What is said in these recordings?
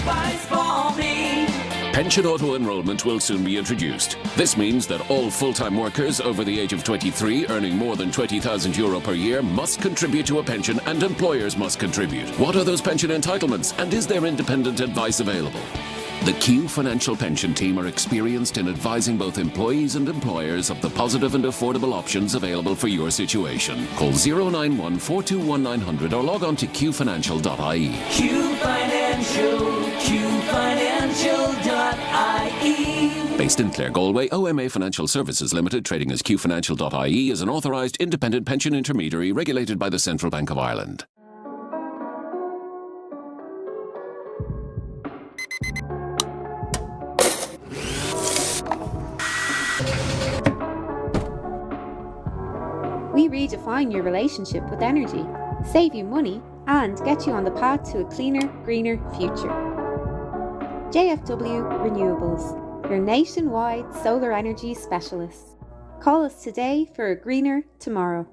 sacrifice for me. Pension auto-enrollment will soon be introduced. This means that all full-time workers over the age of 23 earning more than €20,000 per year must contribute to a pension, and employers must contribute. What are those pension entitlements, and is there independent advice available? The Q Financial Pension Team are experienced in advising both employees and employers of the positive and affordable options available for your situation. Call 091 421 900 or log on to qfinancial.ie. Q Financial, qfinancial.ie. Based in Clare, Galway, OMA Financial Services Limited, trading as qfinancial.ie, is an authorised independent pension intermediary regulated by the Central Bank of Ireland. We redefine your relationship with energy, save you money, and get you on the path to a cleaner, greener future. JFW Renewables, your nationwide solar energy specialists. Call us today for a greener tomorrow.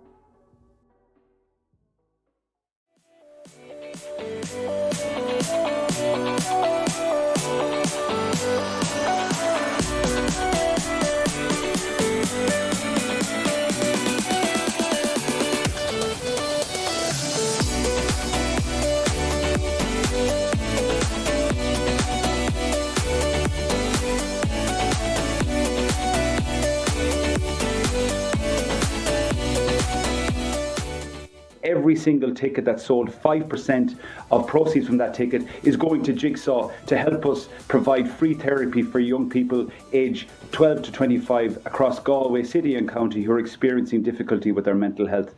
Every single ticket that's sold, 5% of proceeds from that ticket is going to Jigsaw to help us provide free therapy for young people aged 12 to 25 across Galway City and County who are experiencing difficulty with their mental health.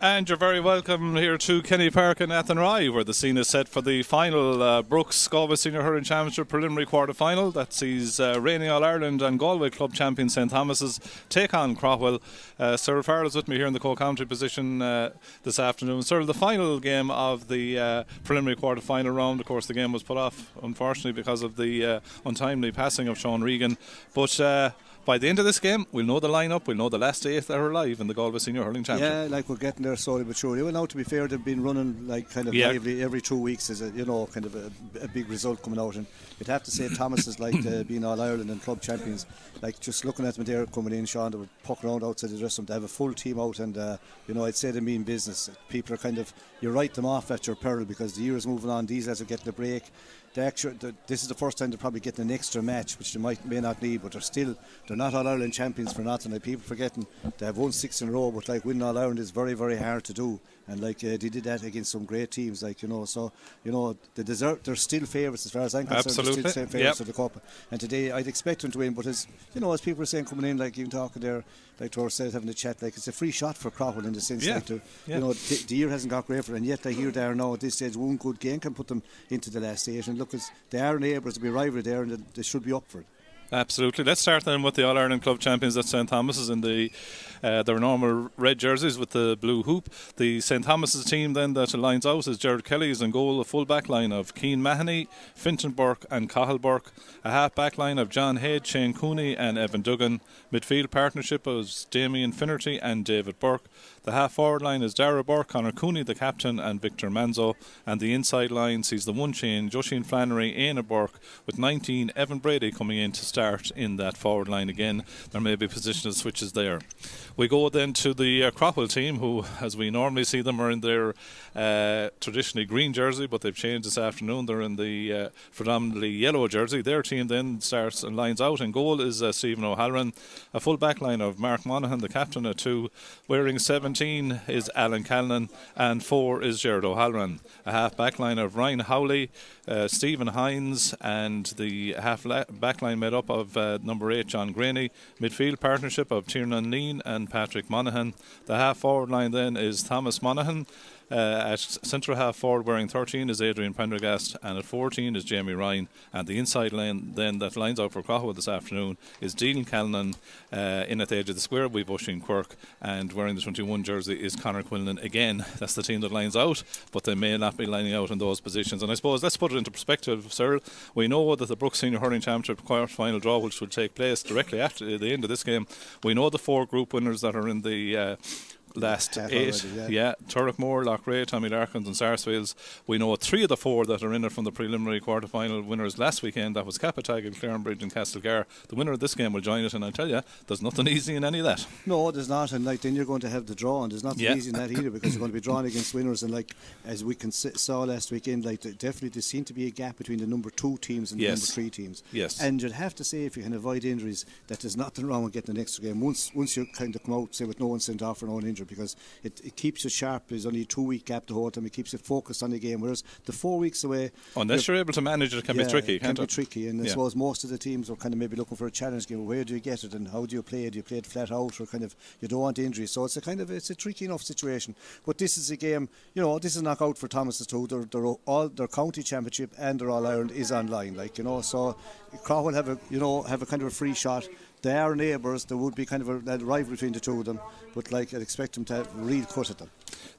And you're very welcome here to Kenny Park in Athenry, where the scene is set for the final Brooks Galway Senior Hurling Championship preliminary quarter-final that sees reigning All-Ireland and Galway club champion St Thomas's take on Craughwell. Cyril Farrell is with me here in the co-commentary position this afternoon. Cyril, the final game of the preliminary quarter-final round, of course the game was put off unfortunately because of the untimely passing of Sean Regan, but by the end of this game, we'll know the lineup, we'll know the last 8 that are alive in the Galway Senior Hurling Championship. Yeah, like we're getting there slowly but surely. Well, now to be fair, they've been running like kind of lively every 2 weeks as a kind of a big result coming out. And you'd have to say Thomas is like being All Ireland and club champions. Like just looking at them there coming in, Sean, they were pucking around outside the dressing room. They have a full team out, and I'd say they mean business. People are kind of, you write them off at your peril because the year is moving on. These lads are getting a break. This is the first time they're probably getting an extra match, which they may not need, but they're not All Ireland champions for nothing. Like people forgetting they have won 6 in a row, but like winning All Ireland is very, very hard to do, and like they did that against some great teams, like so they're still favourites as far as I'm concerned. Absolutely. They're still favourites of the cup, and today I'd expect them to win. But as people were saying coming in, like even talking there, like Tor said, having a chat, like it's a free shot for Craughwell in the sense the year hasn't got great for them, and yet here they are now at this stage. One good game can put them into the last stage, and look, they are neighbours to be rivalry there, and they should be up for it. Absolutely. Let's start then with the All-Ireland Club Champions at St Thomas's in their normal red jerseys with the blue hoop. The St Thomas's team then that lines out is Gerard Kelly's in goal, a full back line of Keane Mahoney, Fintan Burke and Cahill Burke, a half back line of John Head, Shane Cooney and Evan Duggan. Midfield partnership was Damien Finnerty and David Burke. The half forward line is Dara Burke, Conor Cooney the captain and Victor Manzo, and the inside line sees the one change, Joshine Flannery, Aina Burke with 19, Evan Brady coming in to start in that forward line again. There may be positional switches there. We go then to the Craughwell team, who as we normally see them are in their traditionally green jersey, but they've changed this afternoon. They're in the predominantly yellow jersey. Their team then starts and lines out. In goal is Stephen O'Halloran, a full back line of Mark Monaghan the captain at 2, wearing 17 is Alan Callan and 4 is Gerard O'Halloran. A half back line of Ryan Howley, Stephen Hines, and the half back line made up of number 8 John Graney. Midfield partnership of Tiernan Lean and Patrick Monaghan. The half forward line then is Thomas Monaghan. At centre half forward wearing 13 is Adrian Prendergast, and at 14 is Jamie Ryan, and the inside line then that lines out for Craughwell this afternoon is Dean Callanan. In at the edge of the square we've Oisin Quirk, and wearing the 21 jersey is Conor Quinlan. Again, that's the team that lines out, but they may not be lining out in those positions. And I suppose let's put it into perspective, Cyril. We know that the Brooks Senior Hurling Championship quarter-final draw, which will take place directly after the end of this game, we know the 4 group winners that are in the last 8, Turlockmore, Loughrea, Tommy Larkins and Sarsfields. We know 3 of the 4 that are in it from the preliminary quarter-final winners last weekend. That was Capatag and Clarenbridge and Castlegar. The winner of this game will join it, and I tell you, there's nothing easy in any of that. No, there's not, and like then you're going to have the draw, and there's nothing easy in that either, because you're going to be drawn against winners, and like as we saw last weekend, like definitely there seemed to be a gap between the number 2 teams and the number 3 teams. Yes. And you'd have to say, if you can avoid injuries, that there's nothing wrong with getting the next game once you kind of come out, say, with no one sent off for no one injured, because it keeps it sharp. There's only a 2-week gap the whole time. It keeps it focused on the game, whereas the 4 weeks away, unless you're able to manage it, can be tricky. It can be tricky, and I suppose most of the teams are kind of maybe looking for a challenge game. Where do you get it, and how do you play it? Do you play it flat out, or kind of you don't want injuries? So it's a tricky enough situation. But this is a game, this is knockout for Thomas's too. Their county championship and their All Ireland is online, so Craughwell have a kind of a free shot. They are neighbours. There would be kind of a rivalry between the 2 of them, but I'd expect them to have real cut at them.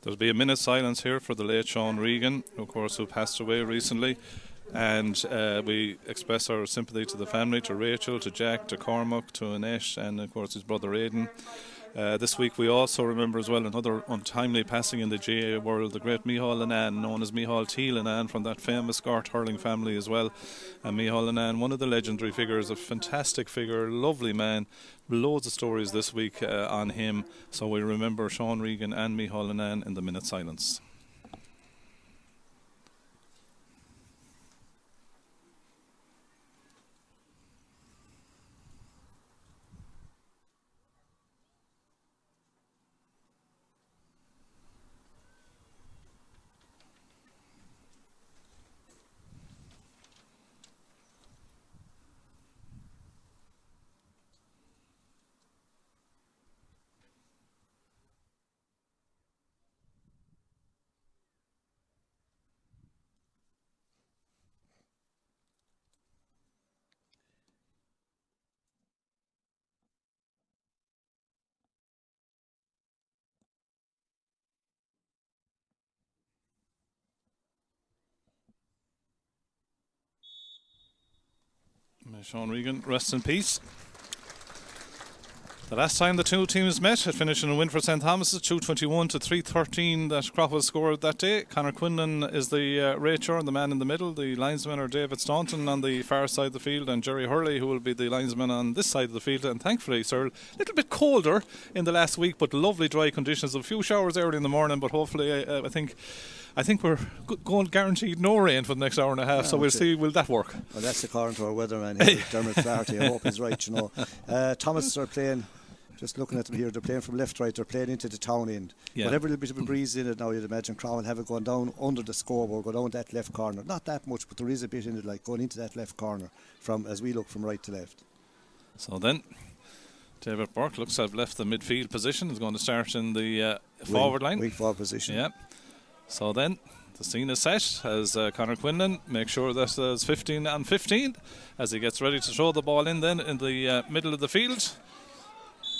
There'll be a minute's silence here for the late Sean Regan, of course, who passed away recently. And we express our sympathy to the family, to Rachel, to Jack, to Cormac, to Annette, and of course his brother Aidan. This week we also remember as well another untimely passing in the GAA world, the great Micheál Linan, known as Micheál T. Linan, from that famous Gart hurling family as well. And Micheál Linan, one of the legendary figures, a fantastic figure, lovely man. Loads of stories this week on him. So we remember Sean Regan and Micheál Linan in the minute silence. May Sean Regan rest in peace. The last time the two teams met, it finished in a win for St Thomas's, 221 to 313 that Craughwell scored that day. Conor Quinlan is the racher and the man in the middle. The linesmen are David Staunton on the far side of the field and Jerry Hurley, who will be the linesman on this side of the field. And thankfully, sir, a little bit colder in the last week, but lovely dry conditions. A few showers early in the morning, but hopefully I think we're going guaranteed no rain for the next hour and a half, so we'll see, will that work? Well, that's according to our weatherman here, Dermot Flaherty. I hope he's right, you know. Thomas are playing, just looking at them here, they're playing from left to right, they're playing into the town end. Whatever little bit of a breeze in it now, you'd imagine Craughwell have it going down under the scoreboard, go down that left corner. Not that much, but there is a bit in it, like going into that left corner from as we look from right to left. So then, David Burke looks to have left the midfield position. He's going to start in the forward line. Weak forward position. Yeah. So then, the scene is set as Conor Quinlan makes sure that there's 15 and 15 as he gets ready to throw the ball in then in the middle of the field.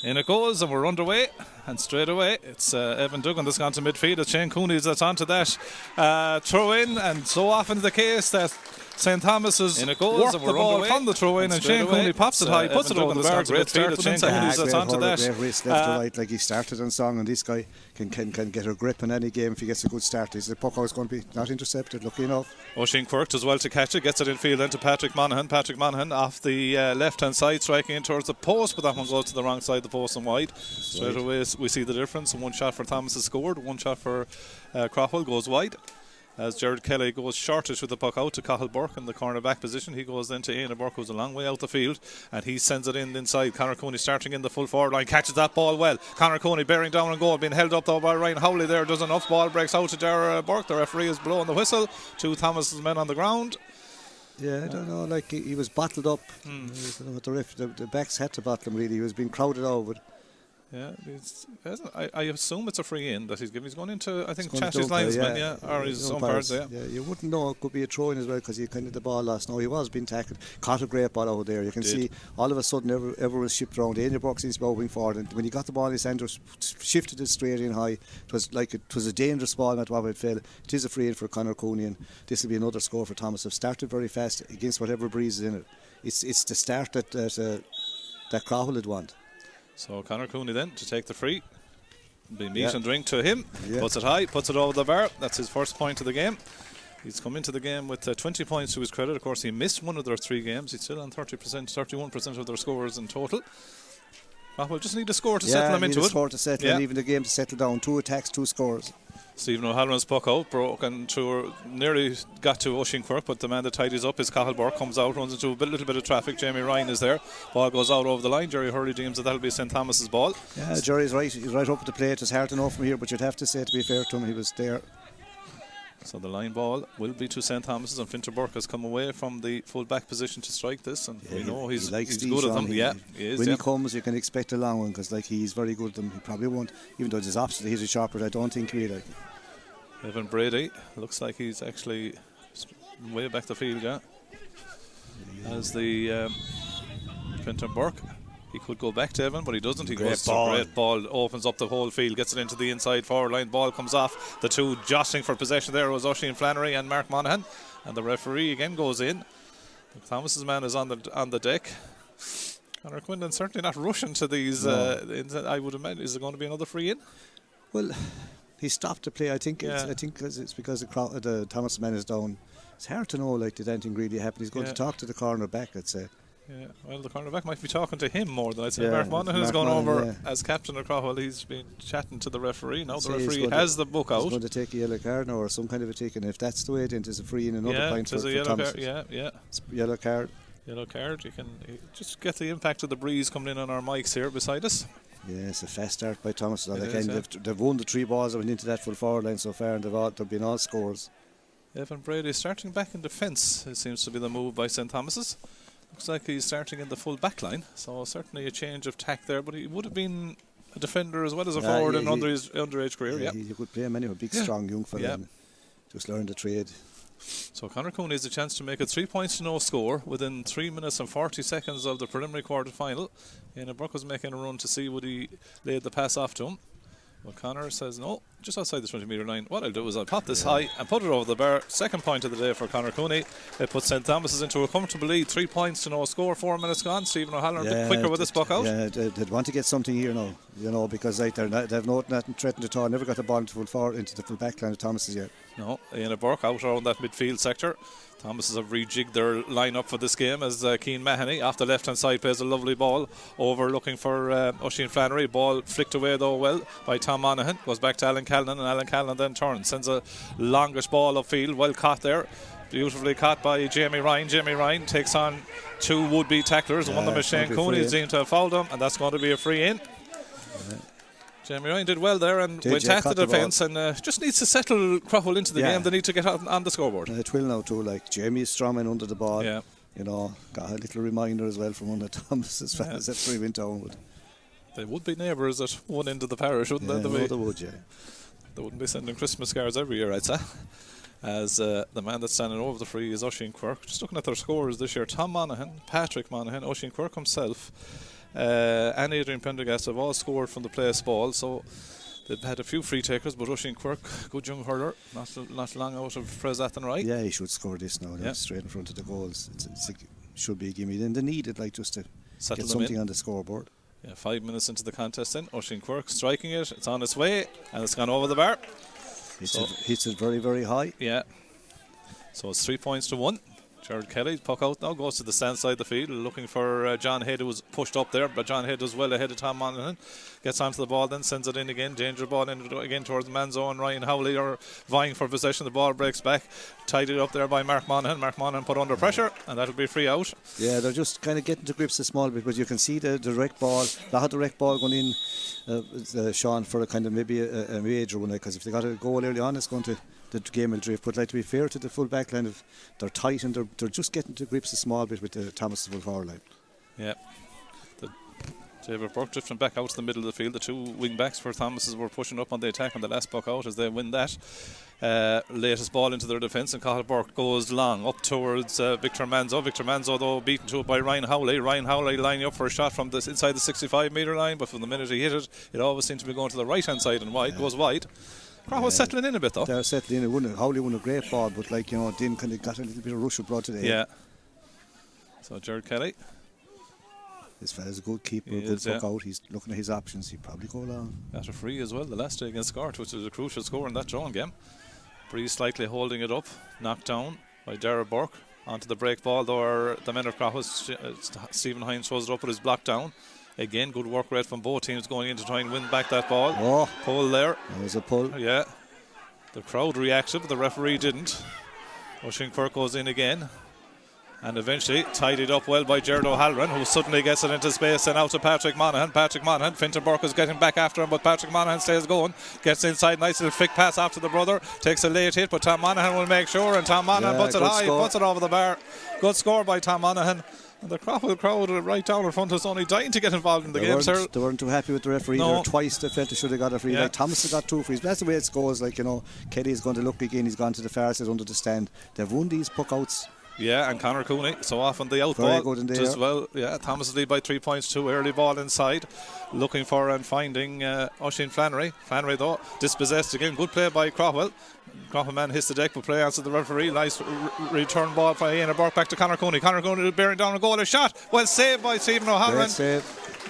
In it goes, and we're underway, and straight away it's Evan Duggan that's gone to midfield. It's Shane Cooney that's onto that throw in, and so often the case that St Thomas's work the ball from the throw in, and Shane Cooney pops it high, puts it over the bar. Great start with Shane Cooney that's onto that. Great race left to right, like he started on song, and this guy can get a grip in any game if he gets a good start. The puck is going to be not intercepted, lucky enough. Oisin Quirk does well to catch it, gets it in field then to Patrick Monaghan. Patrick Monaghan off the left hand side, striking in towards the post, but that one goes to the wrong side of the post and wide. Straight away we see the difference. One shot for Thomas is scored, one shot for Craughwell goes wide. As Jared Kelly goes shortish with the puck out to Cathal Burke in the cornerback position. He goes then to Éanna Burke, who's a long way out the field, and he sends it in inside. Conor Cooney starting in the full forward line, catches that ball well. Conor Cooney bearing down and goal, being held up though by Ryan Howley there. Does enough, ball breaks out to Jared Burke. The referee is blowing the whistle. Two Thomas's men on the ground. Yeah, I don't know, like he was bottled up. The backs had to bottle him really. He was being crowded out, but yeah, I assume it's a free in that he's giving. He's going into, I think, Chassis linesman, or his umpires. Yeah, you wouldn't know. It could be a throw in as well because he kind of the ball lost. No, he was being tackled. Caught a great ball out there. You can see all of a sudden everyone was shipped around. Éanna Burke seems to be moving forward, and when he got the ball in his hand, shifted it straight in high. It was a dangerous ball, not what it fell. It is a free in for Conor Cooney, and this will be another score for Thomas. They've started very fast against whatever breeze is in it. It's the start that Craughwell would want. So Conor Cooney then to take the free. Be meat and drink to him. Puts it high, puts it over the bar. That's his first point of the game. He's come into the game with 20 points to his credit. Of course, he missed one of their 3 games. He's still on 31% of their scores in total. We'll just need a score to settle them into it. A score to settle and even the game to settle down. 2 attacks, 2 scores. Stephen O'Halloran's puck out, broke and nearly got to Oisin Quirk, but the man that tidies up is Cathal Burke, comes out, runs into a little bit of traffic. Jamie Ryan is there. Ball goes out over the line. Jerry Hurley deems that that'll be St Thomas's ball. Yeah, Jerry's right. He's right up at the plate. It's hard to know from here, but you'd have to say, to be fair to him, he was there. So the line ball will be to St Thomas's, and Fincher Burke has come away from the full back position to strike this, and we know he's good at them. He is. When he comes, you can expect a long one because he's very good at them. He probably won't, even though it's opposite, he's a sharper. I don't think he'll like. Evan Brady looks like he's actually way back the field, as the Fincher Burke. He could go back to Evan, but he doesn't. He goes to a great ball, opens up the whole field, gets it into the inside forward line. Ball comes off. The two jostling for possession there was Oisin Flannery and Mark Monaghan, and the referee again goes in. Thomas's man is on the deck. Conor Quinlan certainly not rushing to these. I would imagine, is there going to be another free in? Well, he stopped the play. I think it's because the Thomas man is down. It's hard to know. Did anything really happen? He's going to talk to the corner back, I'd say. Yeah, well, the cornerback might be talking to him more than I'd say. Mark Monaghan has gone over as captain of Craughwell. He's been chatting to the referee. Now the referee has the book out. He's going to take a yellow card now, or some kind of a ticket. And if that's the way it is, a free in another point for Thomas. It's yellow card. Yellow card. You can just get the impact of the breeze coming in on our mics here beside us. Yeah, it's a fast start by Thomas. They've won the 3 balls that went into that full forward line so far, and they've been all scores. Evan Brady starting back in defence. It seems to be the move by St Thomas's. Looks like he's starting in the full back line, so certainly a change of tack there, but he would have been a defender as well as a forward in his underage career. He could play him anyway, big strong young fella, just learn the trade. So Conor Cooney has a chance to make it 3 points to no score within 3 minutes and 40 seconds of the preliminary quarter final. Éanna Burke was making a run to see would he lay the pass off to him. Well, Conor says no, just outside the 20-metre line. What I'll do is I'll pop this high and put it over the bar. Second point of the day for Conor Cooney. It puts St Thomas's into a comfortable lead. 3 points to no score. 4 minutes gone. Stephen O'Halloran a bit quicker with this puck out. Yeah, they'd want to get something here now, because they've nothing threatened at all. Never got the ball into the full back line of Thomas's yet. No, Ian Burke out around that midfield sector. Thomas's have rejigged their line-up for this game as Cian Mahoney off the left-hand side plays a lovely ball over looking for Oisin Flannery. Ball flicked away though well by Tom Monaghan. Goes back to Alan Callan, and Alan Callan then turns. Sends a longish ball upfield. Well caught there. Beautifully caught by Jamie Ryan. Jamie Ryan takes on 2 would-be tacklers. One of them is Shane Cooney. Is deemed to have fouled him, and that's going to be a free in. Jamie Ryan did well there and went at the defence and just needs to settle Craughwell into the game. They need to get out on the scoreboard. It will now too. Like Jamie is strumming under the ball. Yeah. Got a little reminder as well from one of Thomas's fans that we went down with. They would be neighbours at one end of the parish, wouldn't they? They would, yeah. They wouldn't be sending Christmas cards every year, I'd say. As the man that's standing over the free is Oisin Quirke. Just looking at their scores this year, Tom Monaghan, Patrick Monaghan, Oisin Quirke himself, and Adrian Pendergast have all scored from the place ball. So they've had a few free takers, but Oisin Quirke, good young hurler, not long out of Pres Athenry. Yeah, he should score this now. Straight in front of the goals. It should be a gimme. Then they need it, just to get something on the scoreboard. Yeah, 5 minutes into the contest then. Oisin Quirke striking it. It's on its way and it's gone over the bar. Hits it very, very high. Yeah. So it's 3 points to 1. Jared Kelly, puck out now, goes to the stand side of the field, looking for John Head, who was pushed up there, but John Head was well ahead of Tom Monaghan. Gets onto the ball, then sends it in again. Danger ball in again towards the man's own. Ryan Howley are vying for possession. The ball breaks back. Tidied up there by Mark Monaghan. Mark Monaghan put under pressure, and that'll be free out. Yeah, they're just kind of getting to grips a small bit, but you can see the direct ball. They had the direct ball going in, Sean, for a kind of maybe a major one, because if they got a goal early on, it's going to. The game will drift, but to be fair to the full back line, they're tight and they're just getting to grips a small bit with the Thomas full forward line. Yeah. David Burke drifting back out to the middle of the field. The 2 wing backs for Thomas's were pushing up on the attack on the last puck out as they win that. Latest ball into their defence, and Cathal Burke goes long up towards Victor Manzo. Victor Manzo though beaten to it by Ryan Howley. Ryan Howley lining up for a shot from inside the 65-metre line, but from the minute he hit it, it always seemed to be going to the right hand side and wide. Goes wide. Craughwell settling in a bit though. They're settling in. Howley won a great ball, but Din kind of got a little bit of rush of blood today. Yeah. So Jared Kelly. This fella's a good keeper, a good puck out. He's looking at his options. He'd probably go along. Got a free as well the last day against Scart, which was a crucial score in that drawing game. Breeze slightly holding it up. Knocked down by Dara Burke. Onto the break ball, though the men of Craughwell, Stephen Hines throws it up with his block down. Again, good work rate from both teams going in to try and win back that ball. Oh, pull there. There was a pull. Yeah. The crowd reacted, but the referee didn't. Oisin Quirke goes in again. And eventually tidied up well by Jared O'Halloran, who suddenly gets it into space and out to Patrick Monaghan. Patrick Monaghan, Fintan Burke is getting back after him, but Patrick Monaghan stays going. Gets inside, nice little flick pass after the brother. Takes a late hit, but Tom Monaghan will make sure, and Tom Monaghan puts it high, puts it over the bar. Good score by Tom Monaghan. And the Craughwell crowd right down in front of us only dying to get involved in the game, sir. They weren't too happy with the referee. No. Twice they felt they should have got a free. Like Thomas has got 2 frees. That's the way it goes. Kelly's going to look again. He's gone to the far side under the stand. They've won these puck outs. Yeah, and Conor Cooney so often the out ball as well. Yeah, Thomas lead by 3 points. 2 early ball inside, looking for and finding Oisin Flannery. Flannery though dispossessed again. Good play by Craughwell. Craughwell man hits the deck, but play answered the referee. Nice return ball by Ian Burke back to Conor Cooney. Conor Cooney bearing down a goal. A shot well saved by Stephen O'Halloran.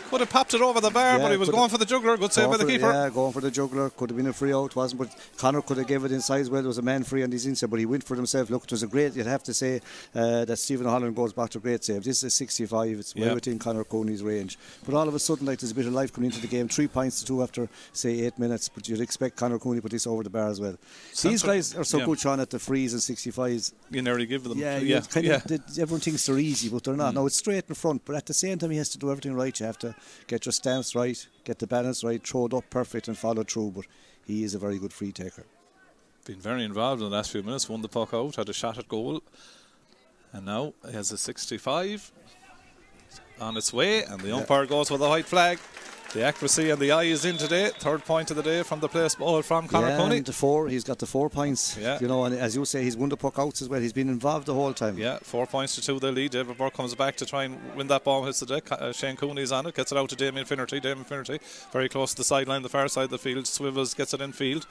Could have popped it over the bar, but he was going for the juggler. Good save by the keeper. Yeah, going for the juggler. Could have been a free out, wasn't? But Conor could have given it inside as well. There was a man free on his inside, but he went for it himself. Look, it was a great. You'd have to say that Stephen O'Halloran goes back to a great save. This is a 65. It's well within Conor Cooney's range. But all of a sudden, there's a bit of life coming into the game. 3 points to 2 after say 8 minutes. But you'd expect Conor Cooney to put this over the bar as well. These guys are so good, Sean, at the frees and 65s. You nearly give them. Everyone thinks they're easy, but they're not. No, it's straight in front. But at the same time, he has to do everything right. You have to get your stance right, get the balance right, throw it up perfect and follow through, but he is a very good free taker. Been very involved in the last few minutes, won the puck out, had a shot at goal, and now he has a 65. on its way, and the umpire goes with a white flag. The accuracy and the eye is in today. Third point of the day from the place ball from Conor Cooney. And he's got the 4 points. Yeah. You know, and as you say, he's won the puck outs as well. He's been involved the whole time. Yeah, 4 points to 2 they lead. David Burke comes back to try and win that ball, hits the deck. Shane Cooney's on it, gets it out to Damien Finnerty. Damien Finnerty very close to the sideline, the far side of the field. Swivels gets it in field.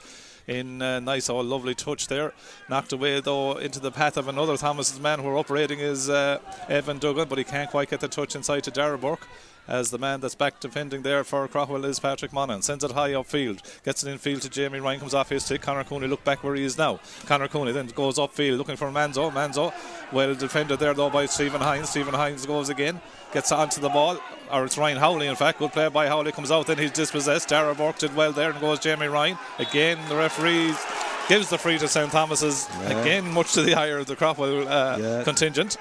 In nice, lovely touch there. Knocked away though into the path of another Thomas's man who are operating is Evan Duggan, but he can't quite get the touch inside to Dara Burke, as the man that's back defending there for Craughwell is Patrick Monaghan. Sends it high upfield, gets it in field to Jamie Ryan, comes off his stick. Conor Cooney look back where he is now. Conor Cooney then goes upfield looking for Manzo. Well defended there though by Stephen Hines. Stephen Hines goes again, gets onto the ball, or it's Ryan Howley in fact. Good play by Howley, comes out, then he's dispossessed. Dara Burke did well there, and goes Jamie Ryan. Again the referee gives the free to St. Thomas's. Again much to the ire of the Craughwell contingent.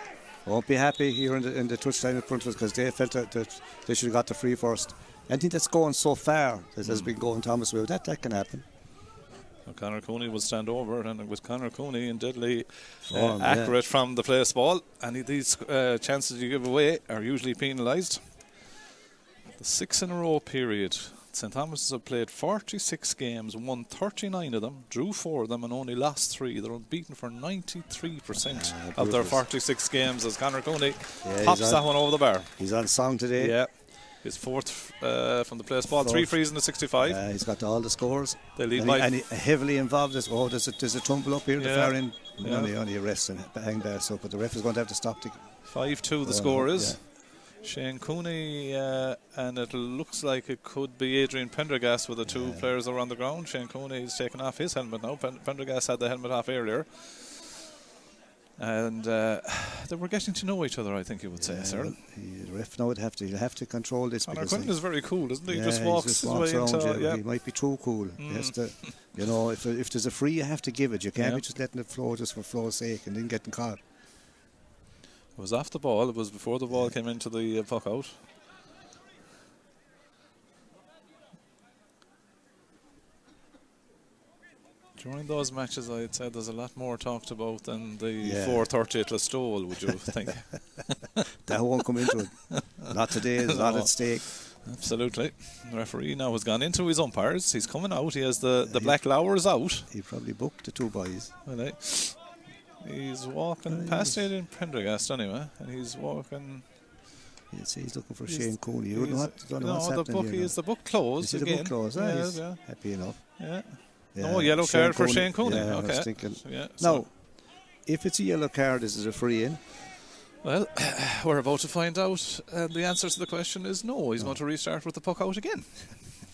Won't be happy here in the touchline in front of us, because they felt that they should have got the free first. I think that's going so far as has been going Thomas way. That can happen. Well, Conor Cooney will stand over, and with Conor Cooney and deadly accurate from the place ball, and these chances you give away are usually penalised. The 6 in a row period. St. Thomas have played 46 games, won 39 of them, drew 4 of them, and only lost 3. They're unbeaten for 93% of their 46 games, as Conor Cooney pops that one over the bar. He's on song today. Yeah. His 4th from the place ball, 3 frees in the 65. He's got all the scores. They lead and he heavily involved. There's a tumble up here, the far end. Only arrests and hang there, but the ref is going to have to stop. 5-2 the score is. Shane Cooney, and it looks like it could be Adrian Pendergast with the 2 players that are on the ground. Shane Cooney is taking off his helmet now. Pendergast had the helmet off earlier. And they were getting to know each other, I think you would say, sir. The ref now he'll have to control this. Conor Quinton is very cool, isn't he? He just walks his way around into He might be too cool. He has to, if there's a free, you have to give it. You can't be just letting it flow just for flow's sake and then getting caught. It was off the ball. It was before the ball came into the puck out. During those matches, I'd say there's a lot more talked about than the 4:30 at Listowel, would you think? That won't come into it. Not today. There's a lot at stake. Absolutely. The referee now has gone into his umpires. He's coming out. He has the black lowers out. He probably booked the 2 boys. Well, he's walking past Adrian Pendergast anyway, and he's walking. He's looking for Shane Cooney. You don't know what's happening. The book here is the book closed again. The book closed. Happy enough. Yeah. Yellow card for Shane Cooney. Yeah, okay. I was thinking. Now, if it's a yellow card, is it a free in? Well, we're about to find out, and the answer to the question is no. He's going to restart with the puck out again.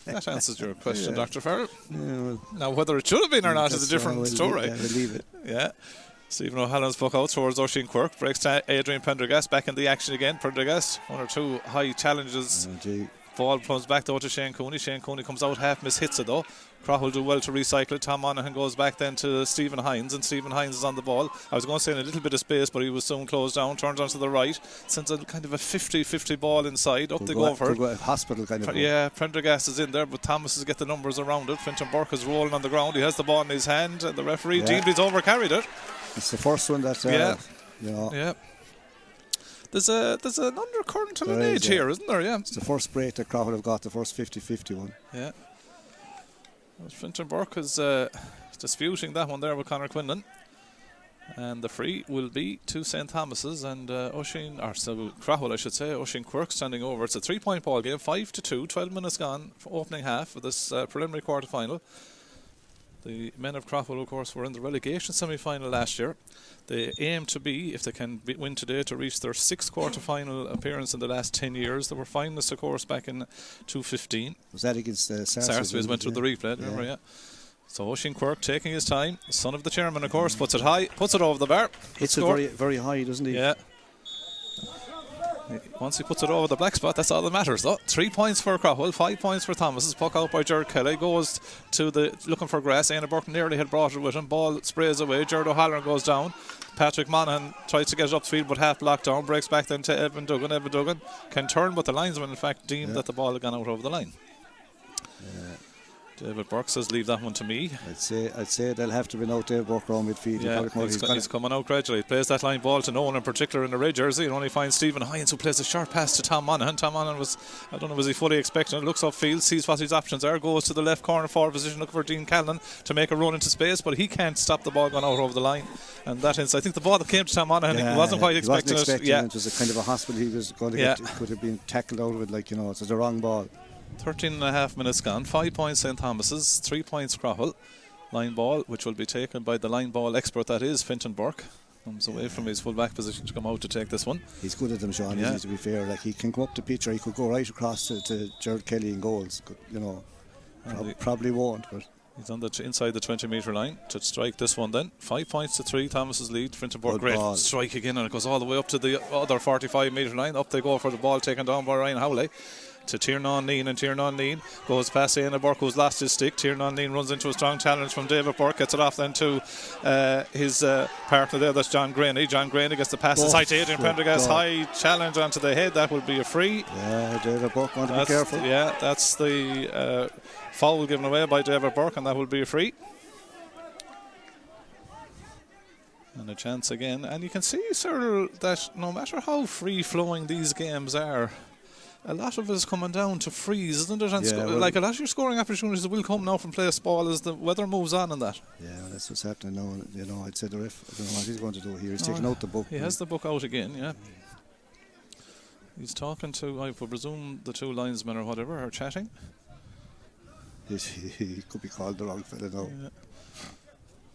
That answers your question, Dr. Farrell. Now, whether it should have been or not is a different story. We'll leave it. Yeah. Stephen O'Halloran's puck out towards Oisin Quirk. Breaks to Adrian Pendergast. Back in the action again. Pendergast, 1 or 2 high challenges. Ball comes back though to Shane Cooney. Shane Cooney comes out, half miss, hits it though. Craughwell do well to recycle it. Tom Monaghan goes back then to Stephen Hines, and Stephen Hines is on the ball. I was going to say in a little bit of space, but he was soon closed down. Turns onto the right, sends a kind of a 50-50 ball inside. Up they go for it. Hospital kind of. Yeah, Prendergast is in there, but Thomas has get the numbers around it. Fintan Burke is rolling on the ground. He has the ball in his hand, and the referee deemed he's overcarried it. It's the first one that Yeah. There's an undercurrent of an age here, isn't there? Yeah. It's the first break that Craughwell have got, the first 50-50 one. Yeah. Fintan Burke is disputing that one there with Conor Quinlan. And the free will be to St. Thomas's, and Craughwell, I should say. Oisin Quirk standing over. It's a 3-point ball game, 5-2, 12 minutes gone for opening half of this preliminary quarter-final. The men of Craughwell, of course, were in the relegation semi-final last year. They aim to be, if they can win today, to reach their 6th quarter-final appearance in the last 10 years. They were finalists, of course, back in 2015. Was that against Sarsfields? Went through the replay, remember, yeah. So Oisin Quirk taking his time. Son of the chairman, of course, puts it high, puts it over the bar. Hits it very, very high, doesn't he? Yeah. Once he puts it over the black spot, that's all that matters though. 3 points for Craughwell, 5 points for Thomas. Puck out by Gerard Kelly, goes to the looking for grass. Aina Burke nearly had brought it with him. Ball sprays away. Gerard O'Halloran goes down. Patrick Monaghan tries to get it upfield, but half blocked down. Breaks back then to Evan Duggan. Evan Duggan can turn, but the linesman in fact deemed that the ball had gone out over the line. David Burke says, leave that one to me. I'd say they'll have to win out David Burke around midfield. Yeah, he's coming out gradually. He plays that line ball to no one in particular in the red jersey. And only finds Stephen Hines, who plays a sharp pass to Tom Monaghan. Tom Monaghan was he fully expecting it? Looks upfield, sees what his options are, goes to the left corner forward position, looking for Dean Callan to make a run into space, but he can't stop the ball going out over the line. And that is, I think the ball that came to Tom Monaghan, he wasn't quite expecting it. Yeah. It was a kind of a hospital he was going to get. Could have been tackled out of it, like, it's the wrong ball. 13 and a half minutes gone. 5 points St Thomas's, 3 points Craughwell. Line ball, which will be taken by the line ball expert, that is Fintan Burke. Comes away from his full back position to come out to take this one. He's good at them, Sean, isn't he, to be fair. Like, he can come up the pitch, or he could go right across to Gerard Kelly in goals. Probably won't, but he's on inside the 20-metre line to strike this one then. 5 points to 3, Thomas's lead. Fintan Burke, great strike again, and it goes all the way up to the other 45-metre line. Up they go for the ball taken down by Ryan Howley to Tiernan Lean, and Tiernan Lean goes past Ian Burke, who's lost his stick. Tiernan Lean runs into a strong challenge from David Burke, gets it off then to his partner there, that's John Graney. John Graney gets the pass inside to Adrian Prendergast. High challenge onto the head, that will be a free. Yeah, David Burke want to be careful. Yeah, that's the foul given away by David Burke, and that will be a free. And a chance again, and you can see, Cyril, that no matter how free-flowing these games are, a lot of it is coming down to frees, isn't it? And like a lot of your scoring opportunities will come now from place ball as the weather moves on and that. Yeah, that's what's happening now. I'd say the ref, I don't know what he's going to do here. He's taking out the book. He has the book out again, yeah. He's talking to, I would presume, the two linesmen or whatever are chatting. He could be called the wrong fella now.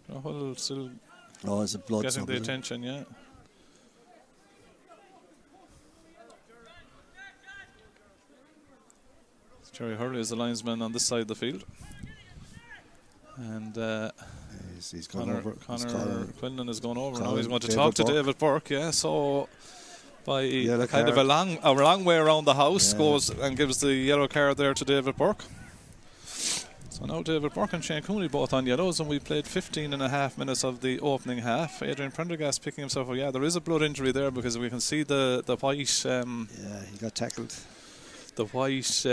Yeah. Well, still it's a blood getting the attention, yeah. Jerry Hurley is the linesman on this side of the field. And he's gone over. Connor Quinlan has gone over. Now he's going to talk to David Burke. Yeah, so by kind of a long way around the house, goes and gives the yellow card there to David Burke. So now David Burke and Shane Cooney both on yellows, and we played 15 and a half minutes of the opening half. Adrian Prendergast picking himself up. Yeah, there is a blood injury there because we can see the white. He got tackled. The white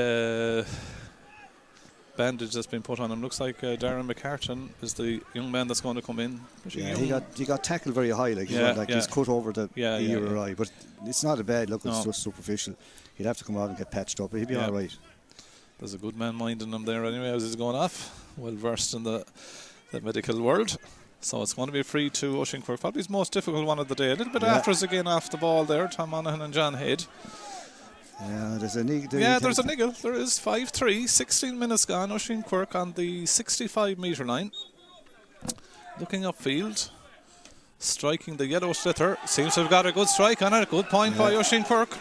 bandage that's been put on him. Looks like Darren McCartan is the young man that's going to come in. Yeah, he got tackled very high, he's cut over the ear or eye, but it's not a bad look. It's just superficial. He'd have to come out and get patched up, but he'd be all right. There's a good man minding him there anyway as he's going off. Well versed in the medical world. So it's going to be free to Ushinquirk. Probably his most difficult one of the day. A little bit after us again off the ball there. Tom Monaghan and John Head. Yeah, there's a niggle. There's a niggle. There is 5-3, 16 minutes gone. Ushinquirk on the 65-metre line. Looking upfield. Striking the yellow sliotar. Seems to have got a good strike on it. Good point by Ushinquirk.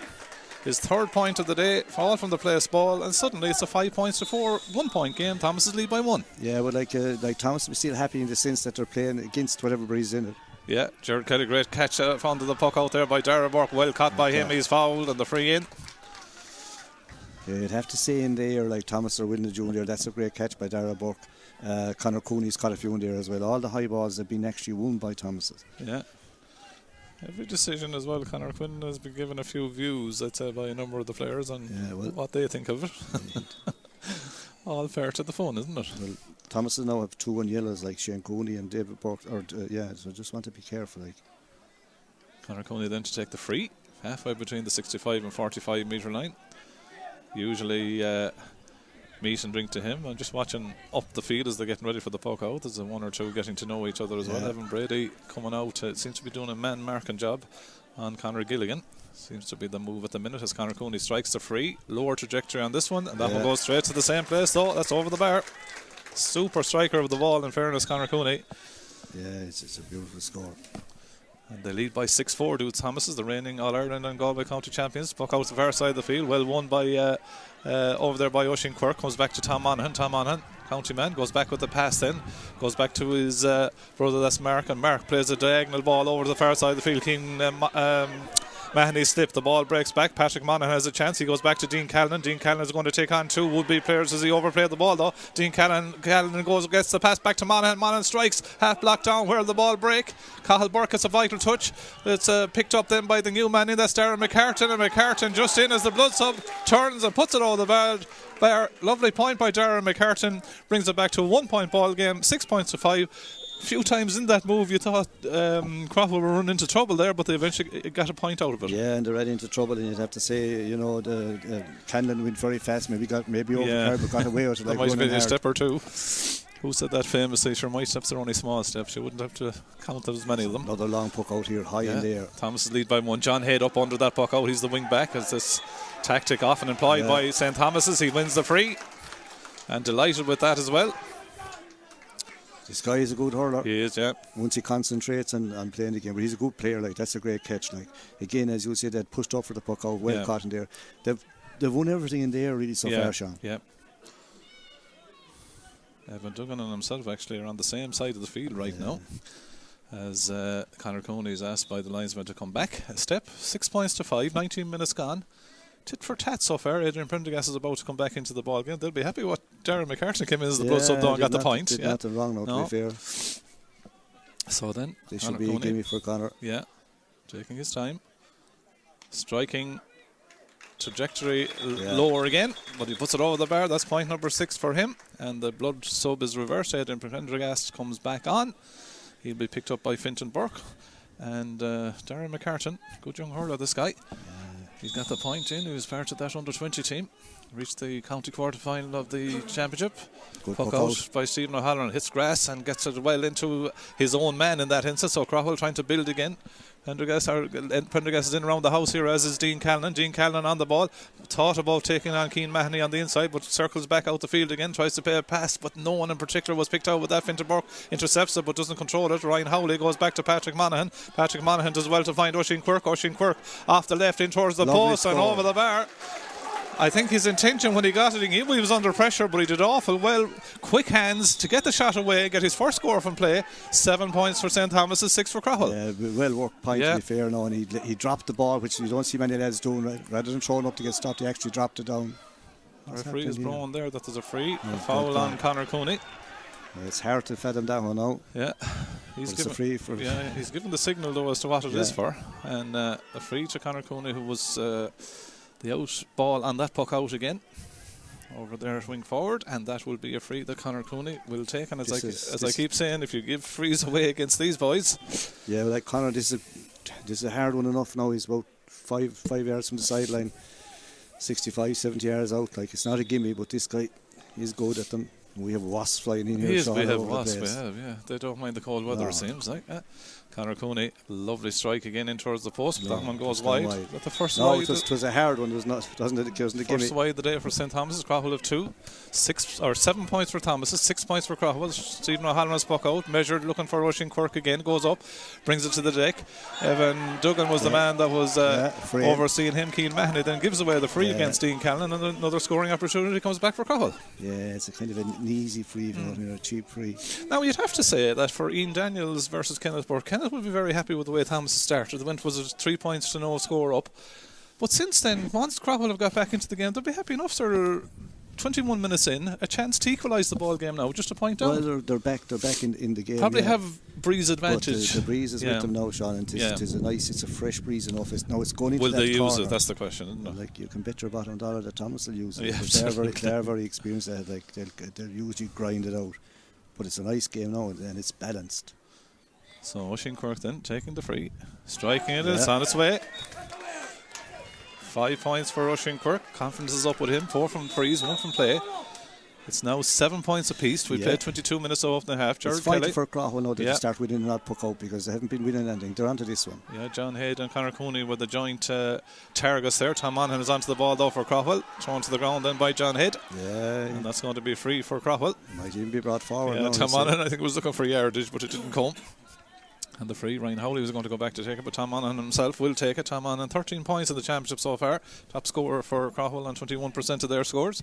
His third point of the day, all from the place ball, and suddenly it's a 5 points to 4, 1 point game. Thomas is lead by 1. Yeah, but like Thomas is still happy in the sense that they're playing against whatever breeze in it. Yeah, Gerard Kelly, great catch onto the puck out there by Darragh Burke. Well caught by him. He's fouled and the free in. Yeah, you'd have to say in there, like Thomas or Wilna Jr., that's a great catch by Darragh Burke. Conor Cooney's caught a few in there as well. All the high balls have been actually won by Thomas's. Yeah. Every decision as well. Conor Quinn has been given a few views, I'd say, by a number of the players on what they think of it. All fair to the fun, isn't it? Well, Thomas now have 2 on yellows like Shane Cooney and David Burke. So just want to be careful. Conor Cooney then to take the free, halfway between the 65 and 45 metre line. Usually meet and drink to him. I'm just watching up the field as they're getting ready for the puck out. There's a 1 or 2 getting to know each other as well. Evan Brady coming out, seems to be doing a man marking job on Conor Gilligan. Seems to be the move at the minute as Conor Cooney strikes the free. Lower trajectory on this one, and that one goes straight to the same place though. That's over the bar. Super striker of the ball, in fairness, Conor Cooney. Yeah, it's a beautiful score. And they lead by 6-4. Dudes Thomas is the reigning All-Ireland and Galway County champions. Puck out to the far side of the field. Well won by over there by Ushinquirk. Comes back to Tom Monaghan. Tom Monaghan, county man, goes back with the pass then. Goes back to his brother, that's Mark. And Mark plays a diagonal ball over the far side of the field. Keane Mahoney slipped. The ball breaks back. Patrick Monaghan has a chance. He goes back to Dean Callan. Dean Callan is going to take on 2 would-be players as he overplayed the ball though. Dean Callan gets the pass back to Monaghan. Monaghan strikes. Half blocked down where the ball break. Cathal Burke gets a vital touch. It's picked up then by the new man in. That's Darren McCartan. And McCartan just in as the blood sub turns and puts it over the bar. Lovely point by Darren McCartan. Brings it back to a 1-point ball game. 6 points to 5. A few times in that move you thought Craughwell were running into trouble there, but they eventually got a point out of it. Yeah, and they ran into trouble, and you'd have to say, you know, the Canlan went very fast, maybe overcarried, but got away with it. Like might have been a step or two. Who said that famously? Sure, my steps are only small steps. You wouldn't have to count as many of them. Another long puck out here, high in there. Thomas is lead by 1. John Head up under that puck out. He's the wing back, as this tactic often employed by St. Thomas's. He wins the free, and delighted with that as well. This guy is a good hurler. He is, yeah. Once he concentrates on playing the game, but he's a good player. Like, that's a great catch. Like, again, as you said, they pushed up for the puck out, well caught in there. They've won everything in there really so far, Sean. Yeah. Evan Duggan and himself actually are on the same side of the field right now, as Conor Coney is asked by the linesman to come back a step. 6 points to 5. 19 minutes gone. Tit for tat so far. Adrian Prendergast is about to come back into the ball game. They'll be happy what Darren McCartan came in as the blood sub and got the point. Did nothing wrong now, to be fair. So then they should be a gimme for Conor. Yeah, taking his time, striking trajectory lower again, but he puts it over the bar. That's point number 6 for him, and the blood sub is reversed. Adrian Prendergast comes back on. He'll be picked up by Fintan Burke, and Darren McCartan, good young hurler this guy. He's got the point in. He was part of that under-20 team. Reached the county quarter-final of the championship. Good puck out by Stephen O'Halloran. Hits grass and gets it well into his own man in that instance. So Craughwell trying to build again. Prendergast is in around the house here, as is Dean Callan. Dean Callan on the ball. Thought about taking on Cian Mahoney on the inside, but circles back out the field again. Tries to play a pass, but no one in particular was picked out with that. Fintan Burke intercepts it, but doesn't control it. Ryan Howley goes back to Patrick Monaghan. Patrick Monaghan does well to find Oisin Quirk. Oisin Quirk off the left in towards the post and over the bar. I think his intention when he got it, he was under pressure, but he did awful well. Quick hands to get the shot away, get his first score from play. 7 points for St. Thomas's, 6 for Craughwell. Yeah, well worked point, to be fair now, and he dropped the ball, which you don't see many lads doing. Right? Rather than throwing up to get stopped, he actually dropped it down. The referee is blown there that there's a free. A foul on Conor Coney. It's hard to fathom that one now. Yeah, he's given the signal though as to what it is for, and a free to Conor Coney, who was the out ball on that puck out again over there at wing forward, and that will be a free that Conor Coney will take. And as I keep saying, if you give frees away against these boys, well, like Conor, this is a hard one enough now. He's about 5 yards from the sideline, 65, 70 yards out. Like, it's not a gimme, but this guy is good at them. We have wasps flying in here. We have wasps, yeah. They don't mind the cold weather, it seems like. Conor Coney, lovely strike again in towards the post, but that one goes wide. But the first wide, it was a hard one. It wasn't it? It wasn't a gimme. First wide the day for St. Thomas's. Craughwell have 2, 7 points for Thomas's, 6 points for Craughwell. Stephen O'Halloran's puck out, measured, looking for Oisin Quirk again, goes up, brings it to the deck. Evan Duggan was the man that was overseeing him. Cian Mahoney then gives away the free against Dean Callan, and another scoring opportunity comes back for Craughwell. Yeah, it's a kind of an easy free, a cheap free. Now you'd have to say that for Ian Daniels versus Kenneth Burke, Kenneth will be very happy with the way Thomas started. The went was 3 points to no score up, but since then, once Craughwell have got back into the game, they'll be happy enough. They're 21 minutes in, a chance to equalise the ball game now, just a point down. Well, they're back in the game. Probably have breeze advantage. The breeze is with them now, Sean, and it's a fresh breeze enough. It's going into will that they use corner. it? That's the question, isn't it? Like, you can bet your bottom dollar that Thomas will use it. Yeah, they're very experienced. Like, they'll usually grind it out. But it's a nice game now, and it's balanced. So Oisin Quirk then taking the free, striking it. It's on its way. 5 points for Oisin Quirk. Confidence is up with him. 4 from frees, 1 from play. It's now 7 points apiece. We played 22 minutes off and a half. It's fighting for Craughwell now to start winning and not puck out, because they haven't been winning anything. They're onto this one. Yeah, John Head and Conor Coney were the joint targets there. Tom Monaghan is onto the ball though for Craughwell. Thrown to the ground then by John Head. Yeah. And that's going to be free for Craughwell. Might even be brought forward now. Tom Monaghan, I think, was looking for yardage, but it didn't come. And the free, Ryan Howley was going to go back to take it, but Tom Monaghan himself will take it. Tom Monaghan, 13 points in the championship so far. Top scorer for Craughwell on 21% of their scores.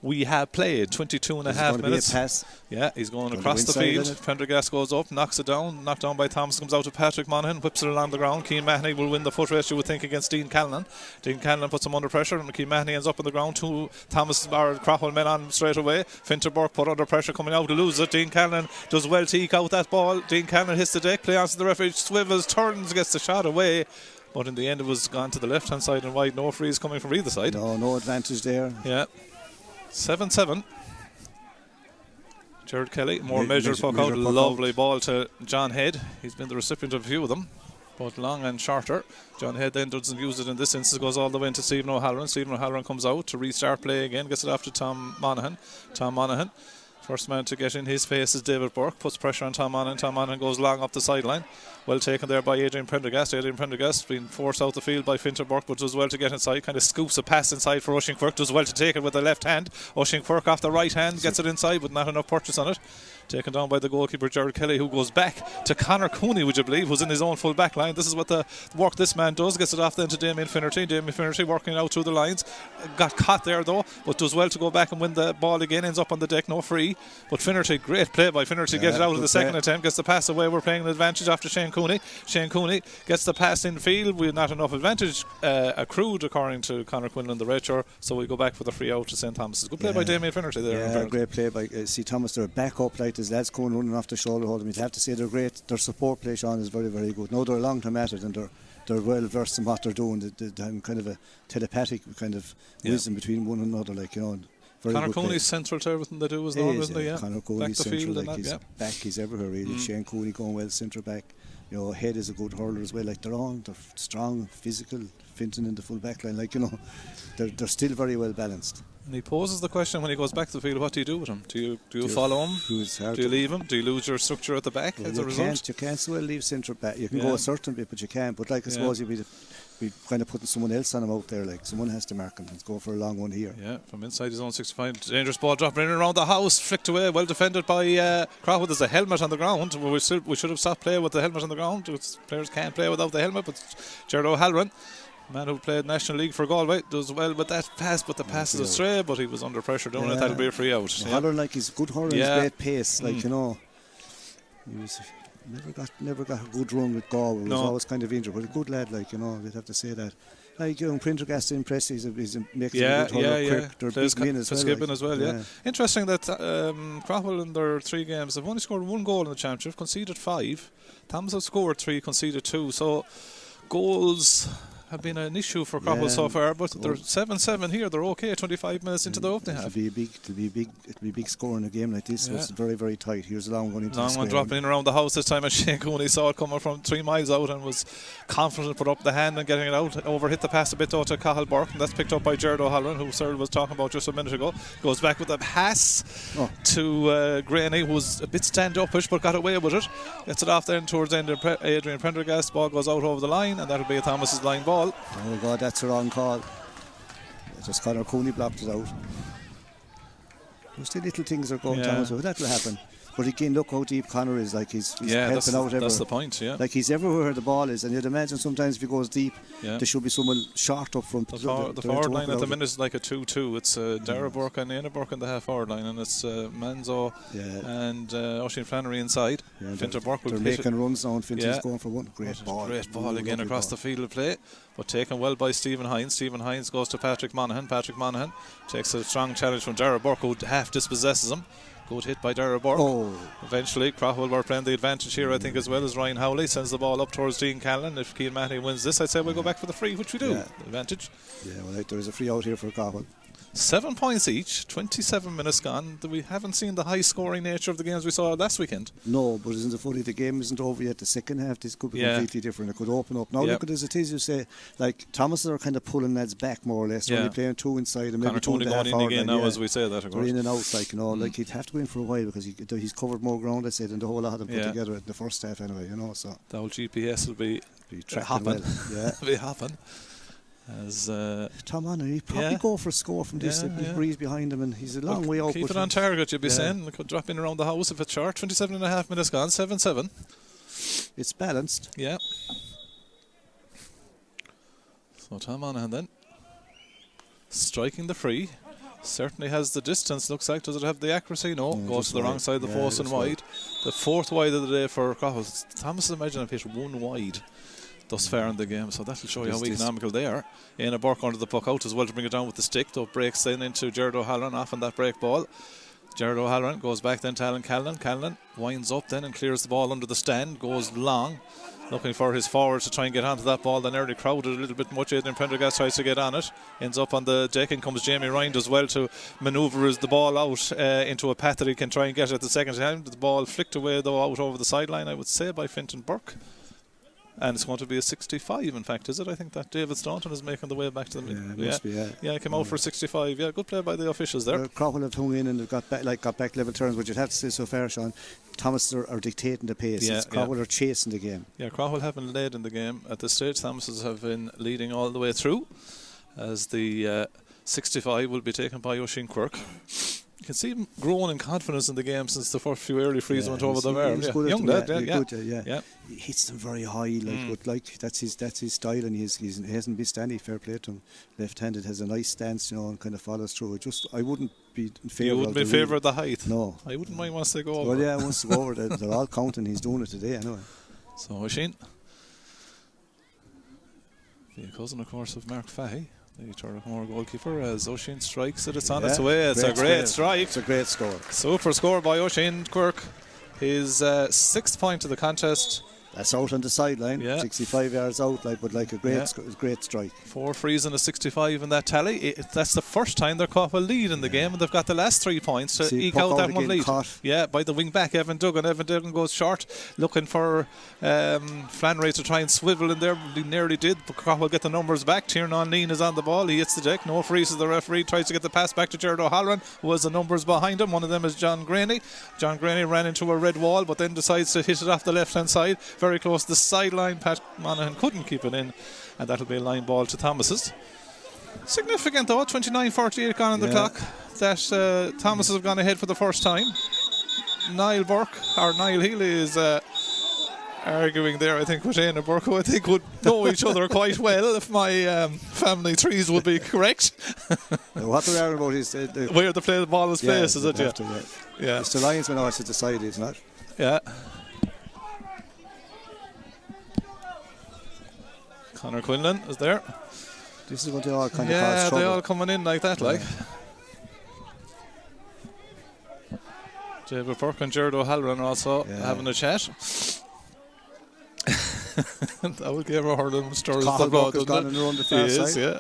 We have played 22 and a half minutes. Be a pass. Yeah, he's going across the field. Prendergast goes up, knocks it down. Knocked down by Thomas, comes out to Patrick Monaghan, whips it along the ground. Keane Mahoney will win the foot race, you would think, against Dean Callan. Dean Callan puts him under pressure, and Keane Mahoney ends up on the ground. Two Thomas or Craughwell men on straight away. Finter Burke put under pressure, coming out to lose it. Dean Callan does well to eke out that ball. Dean Callan hits the deck, play on to the referee, swivels, turns, gets the shot away. But in the end, it was gone to the left hand side and wide. No frees coming from either side. No advantage there. Yeah. 7-7. Jared Kelly, more measured puck out. Lovely ball to John Head. He's been the recipient of a few of them, both long and shorter. John Head then doesn't use it in this instance, goes all the way into Stephen O'Halloran. Stephen O'Halloran comes out to restart play again, gets it off to Tom Monaghan. Tom Monaghan, first man to get in his face is David Burke, puts pressure on Tom Monaghan. Tom Monaghan goes long up the sideline. Well taken there by Adrian Prendergast. Adrian Prendergast being forced out the field by Finter Burke, but does well to get inside. Kind of scoops a pass inside for Oisin Quirk. Does well to take it with the left hand. Oisin Quirk off the right hand gets it inside, but not enough purchase on it. Taken down by the goalkeeper Jared Kelly, who goes back to Conor Cooney, would you believe, who's in his own full back line. This is what the work this man does. Gets it off then to Damien Finnerty. Damien Finnerty working out through the lines. Got caught there though, but does well to go back and win the ball again. Ends up on the deck, no free. But Finnerty, great play by Finnerty. Gets it out of the second attempt. Gets the pass away. We're playing an advantage after Shane Cooney. Shane Cooney gets the pass in field. We've not enough advantage accrued according to Conor Quinlan, the red shirt. So we go back for the free out to St. Thomas's. Good play by Damien Finnerty there. Yeah, great play by C. Thomas. They're back up like this. Lads going running off the shoulder hold them. You'd have to say they're great. Their support play, Sean, is very, very good. Now they're long term at it, and they're well versed in what they're doing. They have kind of a telepathic kind of wisdom between one another, like, you know. Conor Cooney's central to everything they do as well, isn't he? Yeah. Conor Cooney's central, like he's back, he's everywhere really. Shane Cooney going well centre back. You know, Head is a good hurler as well. Like they're strong, physical. Finton in the full back line, like, you know, they're still very well balanced. And he poses the question when he goes back to the field, what do you do with him? Do you follow him? Do you leave him? Do you lose your structure at the back as a result? You can't so well leave centre back. You can go a certain bit, but you can't. But like I suppose you'd be kind of putting someone else on him out there. Like someone has to mark him. Let's go for a long one here. Yeah, from inside his own 65, dangerous ball dropping in and around the house, flicked away, well defended by Craughwell. There's a helmet on the ground. We should have stopped playing with the helmet on the ground. Players can't play without the helmet. But Jared O'Halloran, man who played National League for Galway, does well with that pass, but the pass is astray, but he was under pressure doing it. That'll be a free out. O'Halloran, like, he's good hurler, he's great pace, like, you know. He was never got a good run with Galway. He was always kind of injured, but a good lad, like, you know, you'd have to say that. Like, you know, Prendergast impressive, he's makes a good hurler quick. They're big men as well. Interesting that Craughwell in their 3 games have only scored 1 goal in the championship, conceded 5. Thomas have scored 3, conceded 2. So goals have been an issue for Craughwell so far, but they're 7-7 here. They're okay 25 minutes into the opening half. It'll be big score in a game like this. It's very, very tight. Here's a long one into long one dropping in around the house this time, and Shane Cooney saw it coming from 3 miles out and was confident, put up the hand and getting it out. Overhit the pass a bit though to Cathal Burke, and that's picked up by Jared O'Halloran, who Cyril was talking about just a minute ago. Goes back with a pass to Graney, who was a bit stand-upish but got away with it. Gets it off then towards the end of Adrian Prendergast. Ball goes out over the line, and that'll be a Thomas's line ball. Oh God, that's a wrong call. Just Conor Cooney blocked it out. Those little things are going, Thomas, but that'll happen. But again, look how deep Conor is. Like he's helping out everywhere. That's the point, Like he's everywhere where the ball is, and you'd imagine sometimes if he goes deep, there should be someone short up front. The forward line at the minute is like a 2-2. It's Dara Burke and Éanna Burke in the half forward line, and it's Manzo and Oisin Flannery inside. Finter Burke will they're making runs now, and Finter's going for one. Great ball again across the field of play, but taken well by Stephen Hines. Stephen Hines goes to Patrick Monaghan. Patrick Monaghan takes a strong challenge from Dara Burke, who half dispossesses him. Good hit by Dara Burke. Eventually Craughwell were playing the advantage here, I think, as well as Ryan Howley sends the ball up towards Dean Callan. If Keane Mahoney wins this, I'd say we'll go back for the free, which we do. The advantage. Yeah, well, there is a free out here for Craughwell. 7 points each, 27 minutes gone. We haven't seen the high scoring nature of the games we saw last weekend. No, but isn't it funny, the game isn't over yet. The second half, this could be completely different. It could open up. Now look at it as it is, you say, like Thomas are kind of pulling lads back more or less. Only playing 2 inside and maybe 2.5 going in again now, as we say that. They're in and out, like, you know, like he'd have to go in for a while because he's covered more ground, I said, than the whole lot of them put together in the first half anyway, you know. So the whole GPS will be hopping. Be hopping. As Tom Monaghan, he'd probably go for a score from this. He'll breeze behind him, and he's a long way out. Keep it on target, you'd be saying. Could drop in around the house if it's short. 27.5 minutes gone, 7-7. it's balanced. Yeah. So Tom Monaghan then striking the free. Certainly has the distance, looks like. Does it have the accuracy? No, goes to the wrong side of the post and wide. The fourth wide of the day for Craughwell. Thomas, imagine, have hit one wide thus far in the game, so that'll show you how economical they are. Éanna Burke under the puck out as well to bring it down with the stick, though breaks then into Jared O'Halloran off on that break ball. Jared O'Halloran goes back then to Alan Callan. Callan winds up then and clears the ball under the stand, goes long, looking for his forwards to try and get onto that ball. Then early crowded a little bit much. Aidan Prendergast tries to get on it, ends up on the deck, and comes Jamie Ryan as well to manoeuvre the ball out into a path that he can try and get at the second time. The ball flicked away though out over the sideline, I would say, by Fintan Burke. And it's going to be a 65, in fact, is it? I think that David Staunton is making the way back to the middle. Yeah, it must be, yeah. Yeah, came out for 65. Yeah, good play by the officials there. Craughwell have hung in and they've got back level turns, but you'd have to say so far, Sean. Thomas are dictating the pace. Craughwell are chasing the game. Yeah, Craughwell haven't led in the game at this stage. Thomases have been leading all the way through, as the 65 will be taken by Oisin Quirk. You can see him growing in confidence in the game since the first few early frees went over the bar. Young lad, yeah. He hits them very high, but that's his style, and he hasn't been standing. Fair play to him. Left-handed, has a nice stance, and kind of follows through. I wouldn't be in favour. You wouldn't be in favour of the height? No, I wouldn't mind once they go over. Well, yeah, once they go over, they're all counting. He's doing it today, anyway. So Oisin, the cousin, of course, of Mark Fahey, the Turlough goalkeeper, as Oisin strikes it. It's on its way. It's a great strike. It's a great score. Super score by Oisin Quirk. His 6th point of the contest. That's out on the sideline, 65 yards out, but a great strike. 4 frees and a 65 in that tally. That's the first time they're caught a lead in the game, and they've got the last 3 points to eke out that one lead. Yeah, by the wing back, Evan Duggan. Evan Duggan goes short, looking for Flannery to try and swivel in there. He nearly did, but Craughwell get the numbers back. Tiernan Lean is on the ball. He hits the deck. No frees as the referee tries to get the pass back to Jared O'Halloran, who has the numbers behind him. One of them is John Graney. John Graney ran into a red wall, but then decides to hit it off the left-hand side. Very close to the sideline. Pat Monaghan couldn't keep it in, and that'll be a line ball to Thomas's. Significant though, 29:48 gone on the clock, that Thomas's have gone ahead for the first time. Niall Healy is arguing there, I think, with Éanna Burke, who I think would know each other quite well, if my family trees would be correct. What they're arguing about is where the ball is placed, is it? Yeah. It's the linesman now to decide, isn't it? Yeah. Conor Quinlan is there. This is what they all kind of cause trouble. They all coming in like that, like. David Burke and Jared O'Halloran also having a chat. That would give a hurling stories. Cathal Burke has gone and run the far side. Yeah.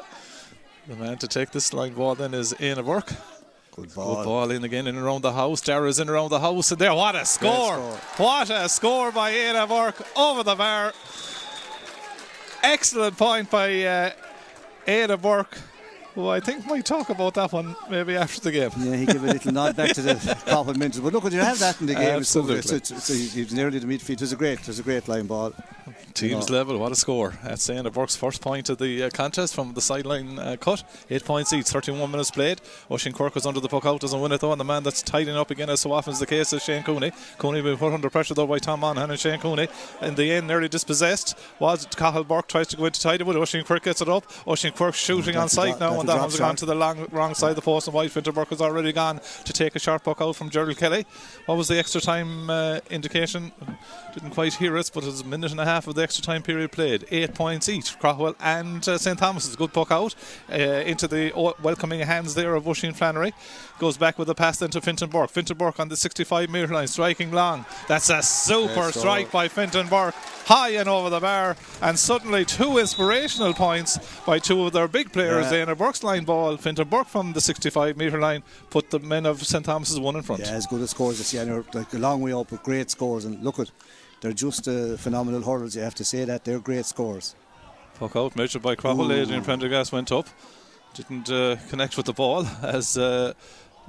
The man to take this line ball then is Éanna Burke. Good ball. Good ball in again, in and around the house. Dara's in around the house, and there, what a score! What a score by Éanna Burke over the bar. Excellent point by Éanna Burke, who I think might talk about that one maybe after the game. Yeah, he gave a little nod back to the compliments. But look, when you have that in the game, absolutely. It's nearly the midfield. It was a great line ball. Teams level, what a score. That's Éanna Burke's first point of the contest from the sideline cut. 8 points each, 31 minutes played. Oisin Quirk was under the puck out, doesn't win it though, and the man that's tidying up again, as so often is the case, is Shane Cooney. Cooney been put under pressure though by Tom Monaghan, and Shane Cooney in the end nearly dispossessed. Cathal Burke tries to go in to tidy, but Oisin Quirk gets it up. Oisin Quirk shooting on sight now, and that one's gone to the wrong side of the post, and Fintan Burke has already gone to take a sharp puck out from Gerald Kelly. What was the extra time indication? Didn't quite hear it, but it was a minute and a half of the extra time period played. 8 points each. Craughwell and St. Thomas's. Good puck out into the welcoming hands there of Oisin Flannery. Goes back with a pass then to Fintan Burke. Fintan Burke on the 65 metre line, striking long. That's a super strike by Fintan Burke, high and over the bar, and suddenly 2 inspirational points by 2 of their big players. Éanna Burke's line ball, Fintan Burke from the 65 metre line, put the men of St. Thomas's 1 in front. Yeah, as good as scores as Éanna, like a long way up with great scores, and look at, they're just phenomenal hurls. You have to say that they're great scores. Puck out measured by Craughwell. Adrian Prendergast went up, didn't connect with the ball, as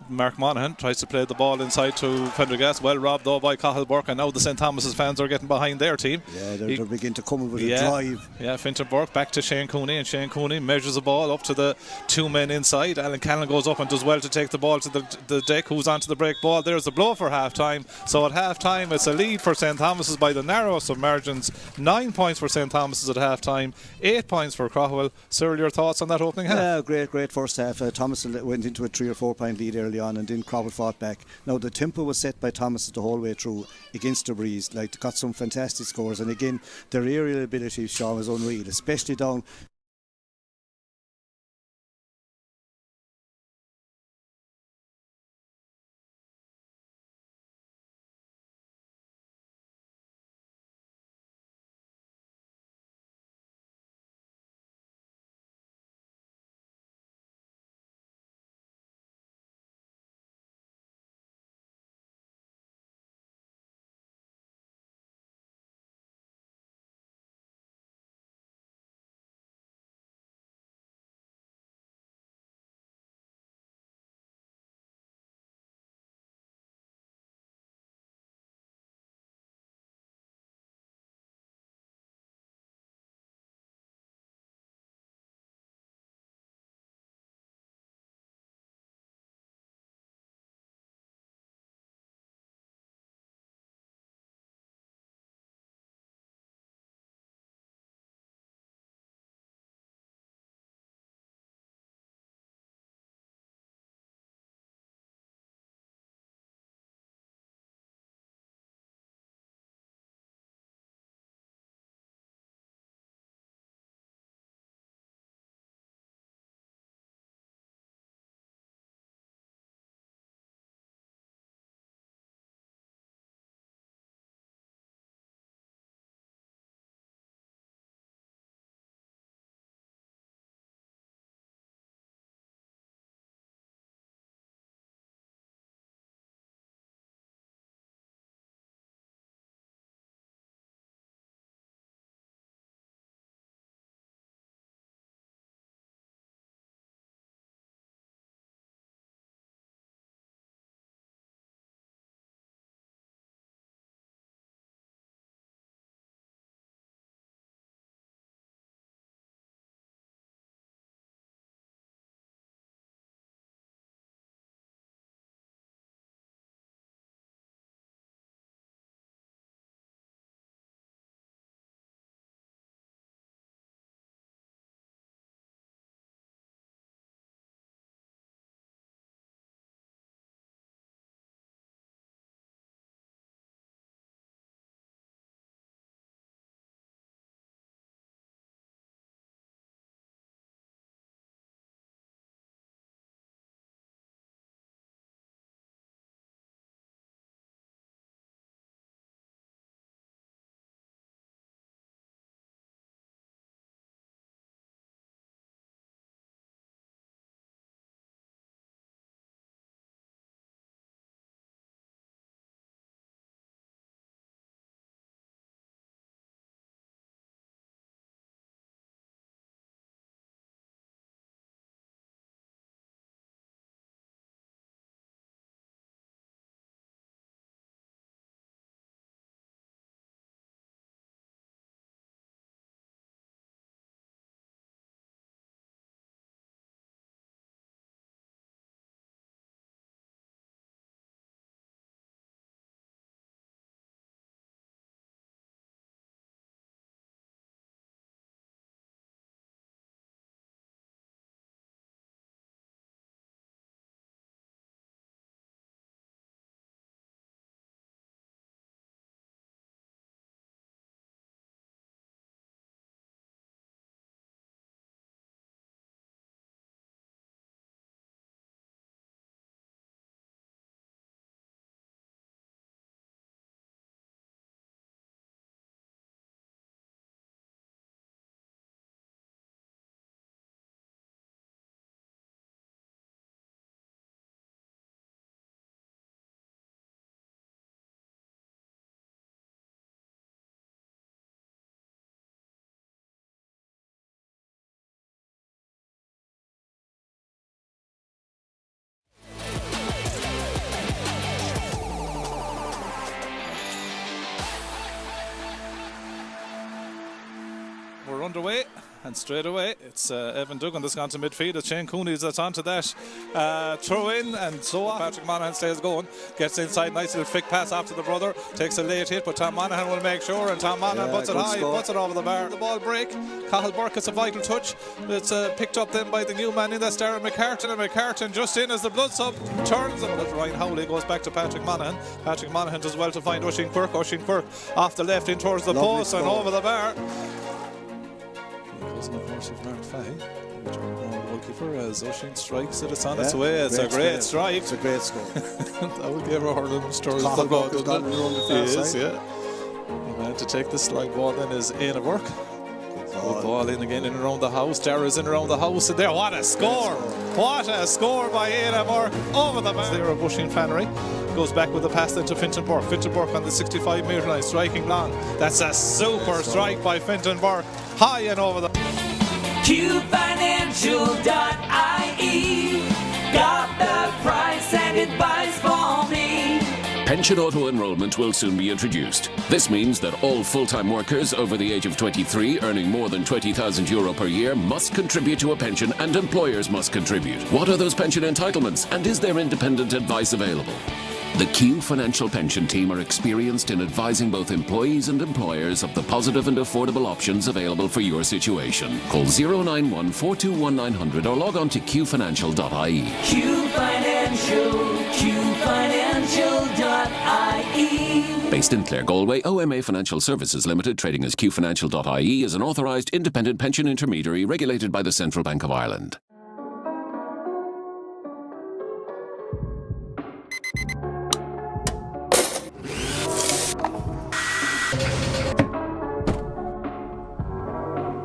Mark Monaghan tries to play the ball inside to Pendergast. Well robbed though by Cahill Burke, and now the St Thomas's fans are getting behind their team. Yeah, they're beginning to come with a drive. Yeah, Fintan Burke back to Shane Cooney, and Shane Cooney measures the ball up to the two men inside. Alan Cannon goes up and does well to take the ball to the deck, who's onto the break ball. There's the blow for half time. So at half time it's a lead for St Thomas's by the narrowest of margins. 9 points for St Thomas's at half time, 8 points for Craughwell. Cyril, your thoughts on that opening half? Yeah, great first half. Thomas went into a 3 or 4 point lead early on, and then Craughwell fought back. Now the tempo was set by Thomas the whole way through against the breeze. Like, they got some fantastic scores, and again their aerial ability, Sean, was unreal, especially down we're underway. And straight away, it's Evan Duggan that's gone to midfield. It's Shane Cooney that's onto that throw in, and so on. Patrick Monaghan stays going, gets inside, nice little flick pass after the brother, takes a late hit, but Tom Monaghan will make sure, and Tom Monaghan puts it high, puts it over the bar. The ball break. Cathal Burke gets a vital touch. It's picked up then by the new man in, that's Darren McCartan, and McCartan just in as the blood sub turns, and Ryan Howley goes back to Patrick Monaghan. Patrick Monaghan does well to find Oisin Quirk. Oisin Quirk off the left in towards the post and over the bar. Of course, of Mark Fahey, goalkeeper, as Oisin strikes it, it's on its way. It's a great strike. It's a great score. That would give a hurling story. Yes, yeah. The man to take the slide ball then is Aina Burke. Good ball in again, in around the house. Dara's in around the house, and there, what a score! What a score by Aina Burke over the man. There, Oisin Flannery goes back with the pass then to Fintan Burke. Fintan Burke on the 65-metre line, striking long. That's a super strike by Fintan Burke, high and over the. QFinancial.ie got the price and it buys for me. Pension auto-enrolment will soon be introduced. This means that all full-time workers over the age of 23 earning more than €20,000 per year must contribute to a pension, and employers must contribute. What are those pension entitlements, and is there independent advice available? The Q Financial Pension Team are experienced in advising both employees and employers of the positive and affordable options available for your situation. Call 091 421 900 or log on to qfinancial.ie. Q Financial, QFinancial.ie. Based in Clare, Galway, OMA Financial Services Limited, trading as qfinancial.ie, is an authorised independent pension intermediary regulated by the Central Bank of Ireland.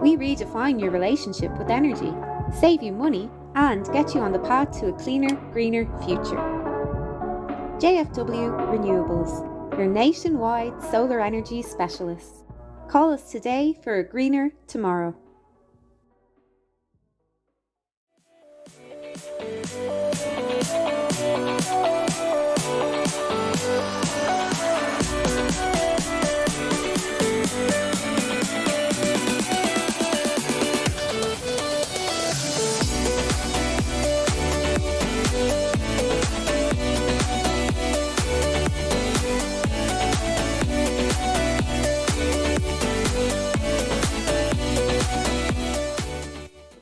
We redefine your relationship with energy, save you money, and get you on the path to a cleaner, greener future. JFW Renewables, your nationwide solar energy specialists. Call us today for a greener tomorrow.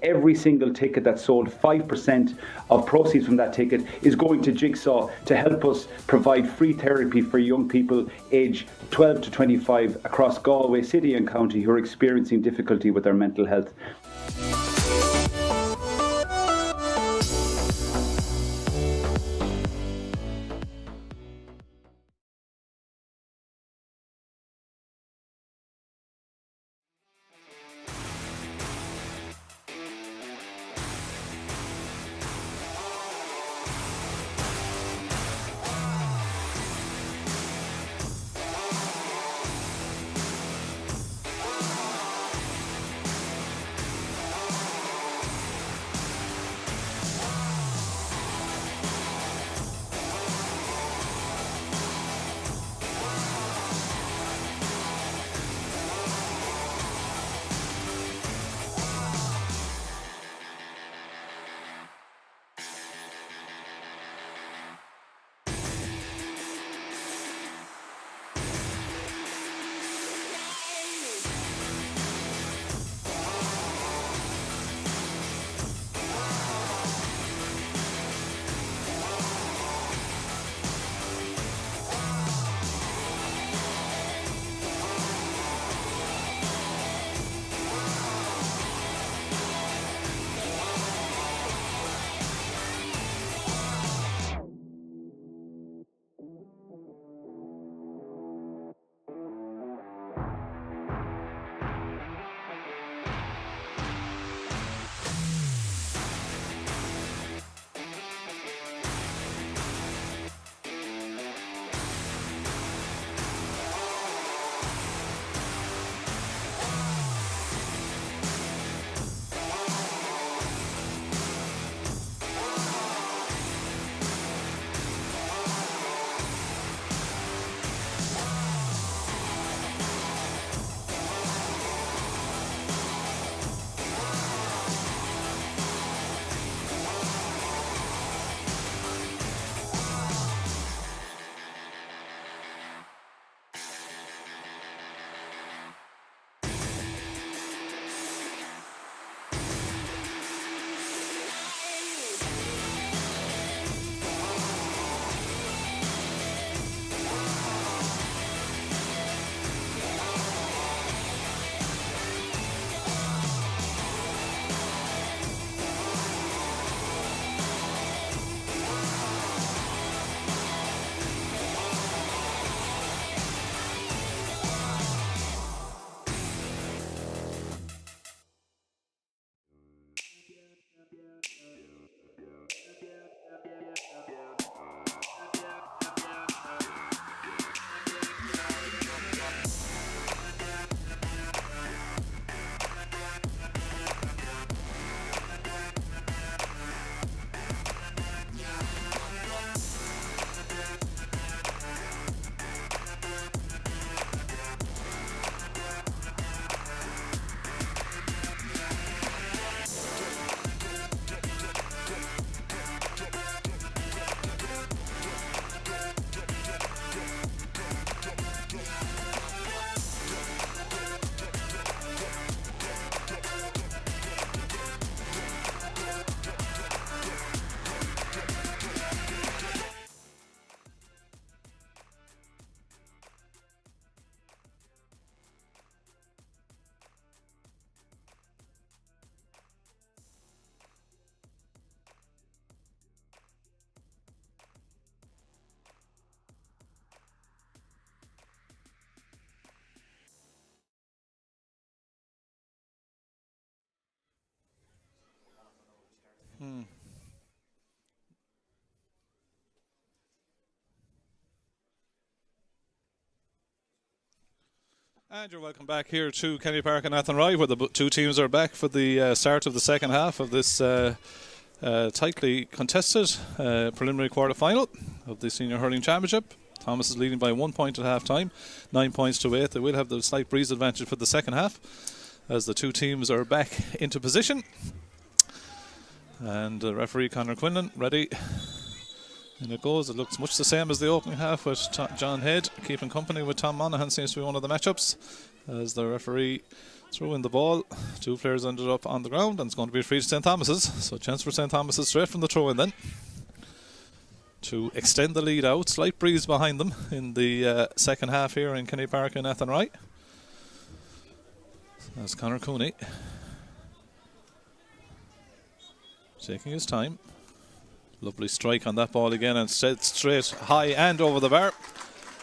Every single ticket that's sold, 5% of proceeds from that ticket is going to Jigsaw to help us provide free therapy for young people aged 12 to 25 across Galway City and County who are experiencing difficulty with their mental health. And you're welcome back here to Kenny Park and Athenry, where the two teams are back for the start of the second half of this tightly contested preliminary quarter-final of the Senior Hurling Championship. Thomas is leading by 1 point at half-time, 9 points to 8. They will have the slight breeze advantage for the second half as the two teams are back into position. And referee Conor Quinlan ready. And it goes. It looks much the same as the opening half, with John Head keeping company with Tom Monaghan. Seems to be one of the matchups as the referee threw in the ball. Two players ended up on the ground, and it's going to be free to St. Thomas's. So chance for St. Thomas's straight from the throw-in then to extend the lead out. Slight breeze behind them in the second half here in Kenny Park in Athenry. That's Conor Cooney taking his time. Lovely strike on that ball again, and straight high and over the bar.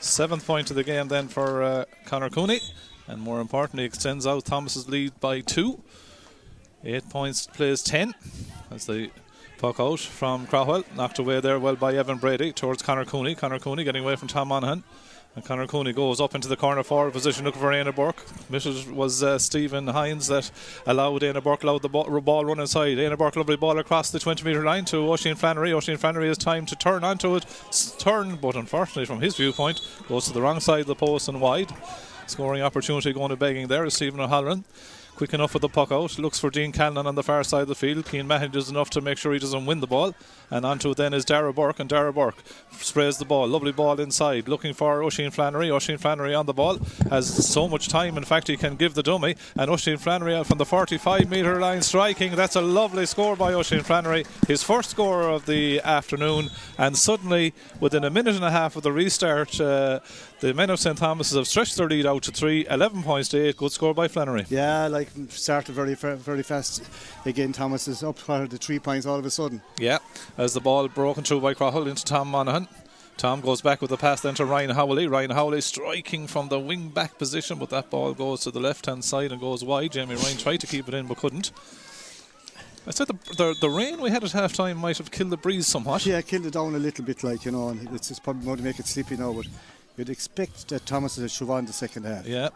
7th point of the game then for Conor Cooney, and more importantly extends out Thomas's lead by 2. 8 points plays 10 as the puck out from Craughwell, knocked away there well by Evan Brady towards Conor Cooney. Conor Cooney getting away from Tom Monaghan. And Conor Cooney goes up into the corner forward position looking for Éanna Burke. It was Stephen Hines that allowed Éanna Burke, allowed the ball run inside. Éanna Burke, lovely ball across the 20-metre line to Oisin Flannery. Oisin Flannery has time to turn onto it. But unfortunately from his viewpoint goes to the wrong side of the post and wide. Scoring opportunity going to begging there is Stephen O'Halloran. Quick enough with the puck out, looks for Dean Callan on the far side of the field. Cian Mahon does enough to make sure he doesn't win the ball, and onto it then is Dara Burke, and Dara Burke sprays the ball, lovely ball inside, looking for Oisin Flannery. Oisin Flannery on the ball, has so much time, in fact he can give the dummy, and Oisin Flannery out from the 45-metre line striking. That's a lovely score by Oisin Flannery, his first score of the afternoon, and suddenly within a minute and a half of the restart the men of St. Thomas's have stretched their lead out to 3, 11 points to 8. Good score by Flannery. Yeah, like started very fast. Again, Thomas is up for the 3 points all of a sudden. Yeah, as the ball broken through by Craughwell into Tom Monaghan. Tom goes back with the pass then to Ryan Howley. Ryan Howley striking from the wing back position, but that ball goes to the left hand side and goes wide. Jamie Ryan tried to keep it in but couldn't. I said the rain we had at half time might have killed the breeze somewhat. Yeah, killed it down a little bit, like, you know, and it's just probably going to make it slippy now, but you'd expect that Thomas will shove on the second half. Yeah.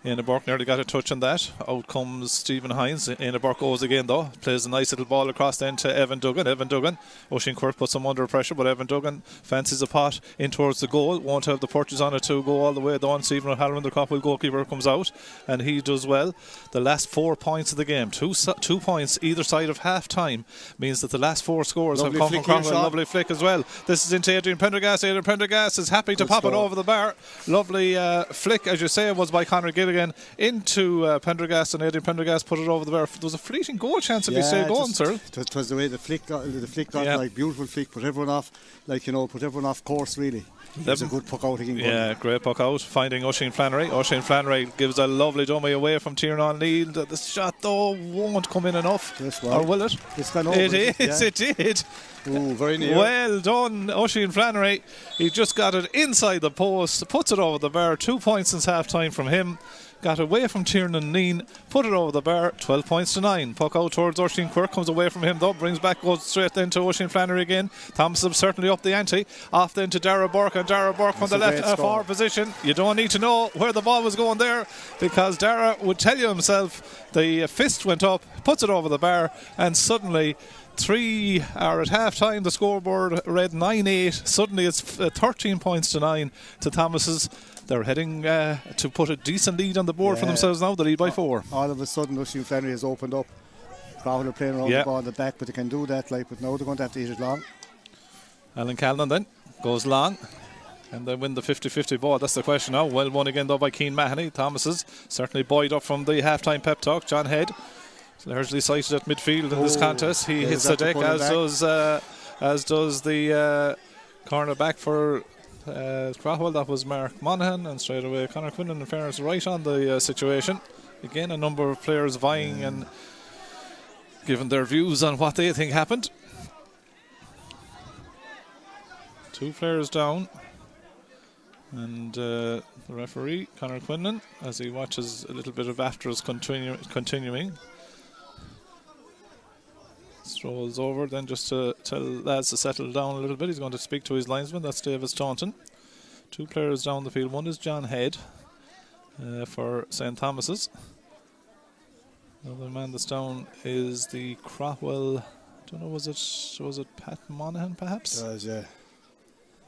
Éanna Burke nearly got a touch on that. Out comes Stephen Hines. Éanna Burke goes again though. Plays a nice little ball across then to Evan Duggan. Evan Duggan. Oisin Quirk puts him under pressure, but Evan Duggan fancies a pot in towards the goal. Won't have the purchase on it to go all the way down. Stephen O'Halloran, the Craughwell goalkeeper, comes out and he does well. The last 4 points of the game, 2 points either side of half time, means that the last 4 scores have come from Craughwell. Lovely flick as well. This is into Adrian Pendergast. Adrian Pendergast is happy to pop it over the bar. Lovely flick, as you say, was by Conor Gilligan into Pendergast, and Adrian Pendergast put it over the bar. There was a fleeting goal chance if you say going, sir. It was the way the flick got like beautiful flick, put everyone off, like, you know, put everyone off course really. It was a good puck out again. Yeah, great puck out, finding Oisin Flannery. Oisin Flannery gives a lovely dummy away from Tiernan Neal. The shot though won't come in enough. Or will it? It's gone over. It is, yeah. It did. Ooh, very near. Well done, Oisin Flannery. He just got it inside the post, puts it over the bar. 2 points since half time from him. Got away from Tiernan Neal, put it over the bar, 12 points to 9. Puck out towards Oisin Quirk, comes away from him though, brings back, goes straight then to Oisin Flannery again. Thomas have certainly upped the ante. Off then to Dara Burke, and Dara Burke from the left forward position. You don't need to know where the ball was going there, because Dara would tell you himself. The fist went up, puts it over the bar, and suddenly 3 are at half time. The scoreboard read 9-8. Suddenly it's 13 points to 9 to Thomas's. They're heading to put a decent lead on the board for themselves now. The lead by 4. All of a sudden, Oisin Flannery has opened up. Craughwell are playing around the ball in the back, but they can do that. Like, but now they're going to have to hit it long. Alan Callan then goes long, and they win the 50-50 ball. That's the question now. Well won again though by Cian Mahoney. Thomas's certainly buoyed up from the half-time pep talk. John Head largely sighted at midfield in this contest. He hits the deck, as does the cornerback for Craughwell. That was Mark Monaghan, and straight away Conor Quinlan, in fairness, right on the situation. Again, a number of players vying and giving their views on what they think happened. 2 players down, and the referee Conor Quinlan, as he watches a little bit of afters continuing. Strolls over then just to tell lads to settle down a little bit. He's going to speak to his linesman. That's David Staunton. 2 players down the field. One is John Head for St. Thomas's. The other man that's down is the Craughwell. I don't know, was it Pat Monaghan perhaps? Yeah.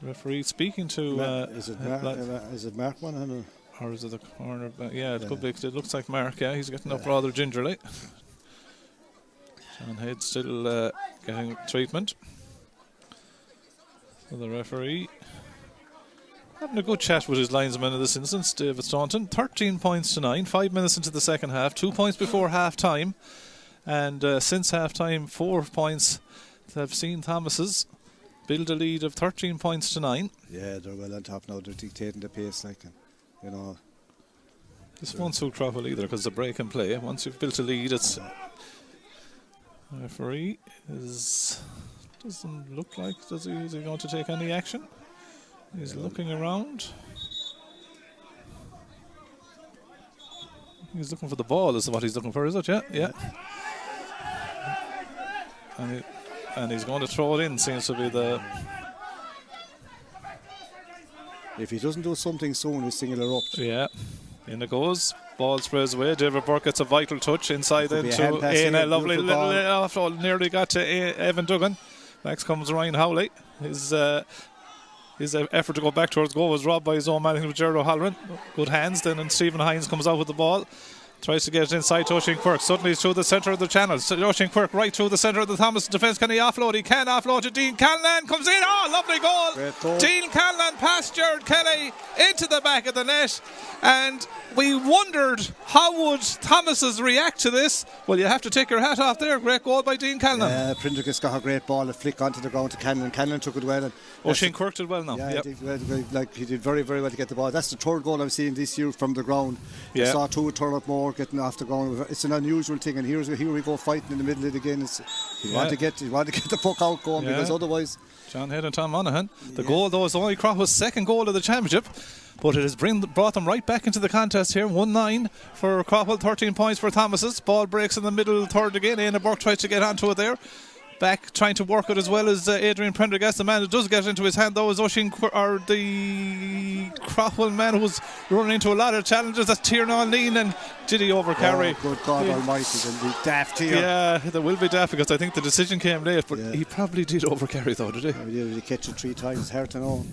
Referee speaking to. Is it Mark Monaghan? Or is it the corner? Yeah, it could be. It looks like Mark. Yeah, he's getting up rather gingerly. John Head still getting treatment. So the referee having a good chat with his linesman in this instance, David Staunton. 13 points to 9, 5 minutes into the second half, 2 points before half time. And since half time, 4 points that have seen Thomas's build a lead of 13 points to 9. Yeah, they're well on top now. They're dictating the pace, like, you know. This won't suit Craughwell either because the break and play. Once you've built a lead, it's. Referee doesn't look like is he going to take any action? He's looking around. He's looking for the ball, is what he's looking for, is it? Yeah. And he's going to throw it in, seems to be the. If he doesn't do something soon, his thing will erupt. Yeah. In it goes. Ball sprays away. David Burke gets a vital touch inside into a lovely little offload. Nearly got to Evan Duggan. Next comes Ryan Howley. His effort to go back towards goal was robbed by his own man, Jared O'Halloran. Good hands then, and Stephen Hines comes out with the ball. Tries to get it inside to Oisin Quirk. Suddenly he's through the centre of the channel. So Oisin Quirk right through the centre of the Thomas defence. Can he offload? He can offload to Dean Callan. Comes in. Oh, lovely goal. Great goal. Dean Callan past Jared Kelly into the back of the net. And we wondered how would Thomas's react to this. Well, you have to take your hat off there. Great goal by Dean Callan. Yeah, Prendergast got a great ball, a flick onto the ground to Callan. Callan took it well. And Oisin Quirk did well now. Yeah, he did very, very well to get the ball. That's the third goal I've seen this year from the ground. I saw 2 turn up more getting off the ground. It's an unusual thing, and here we go fighting in the middle of it again. You want to get the puck out going because otherwise. John Head and Tom Monaghan. The goal though is only Craughwell's second goal of the championship, but it has brought them right back into the contest here. 1-9 for Craughwell, 13 points for Thomas's. Ball breaks in the middle third again. Aina Burke tries to get onto it there. Back trying to work it as well as Adrian Prendergast. The man who does get into his hand though is the Craughwell man who's running into a lot of challenges. That's Tiernan Lean, and did he overcarry? Oh, good God almighty, there'll be daft here. Yeah, there will be daft because I think the decision came late, but he probably did overcarry though, did he? Did he catch it 3 times? It's hard to know.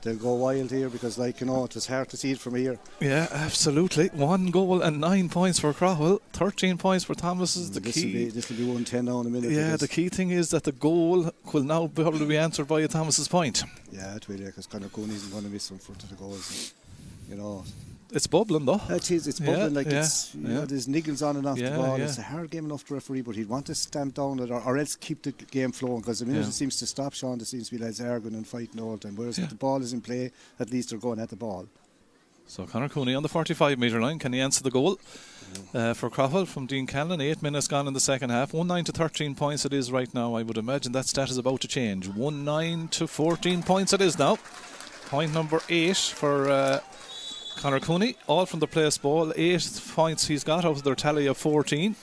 They'll go wild here because, it was hard to see it from here. Yeah, absolutely. 1 goal and 9 points for Craughwell, 13 points for Thomas's. This will be 1-10 now in a minute. Yeah, the key thing is that the goal will now probably be answered by a Thomas's point. Yeah, it will, because Conor Cooney isn't going to miss some front of the goals. It's bubbling though. It is. It's bubbling. There's niggles on and off the ball. It's a hard game enough to referee, but he'd want to stamp down it or else keep the game flowing, because the minute it seems to stop, Sean, there seems to be lads arguing and fighting all the time. Whereas if the ball is in play, at least they're going at the ball. So Conor Cooney on the 45-metre line. Can he answer the goal for Craughwell from Dean Callan? 8 minutes gone in the second half. 1-9 to 13 points it is right now. I would imagine that stat is about to change. 1-9 to 14 points it is now. Point number 8 for Conor Cooney, all from the place ball. 8 points he's got out of their tally of 14.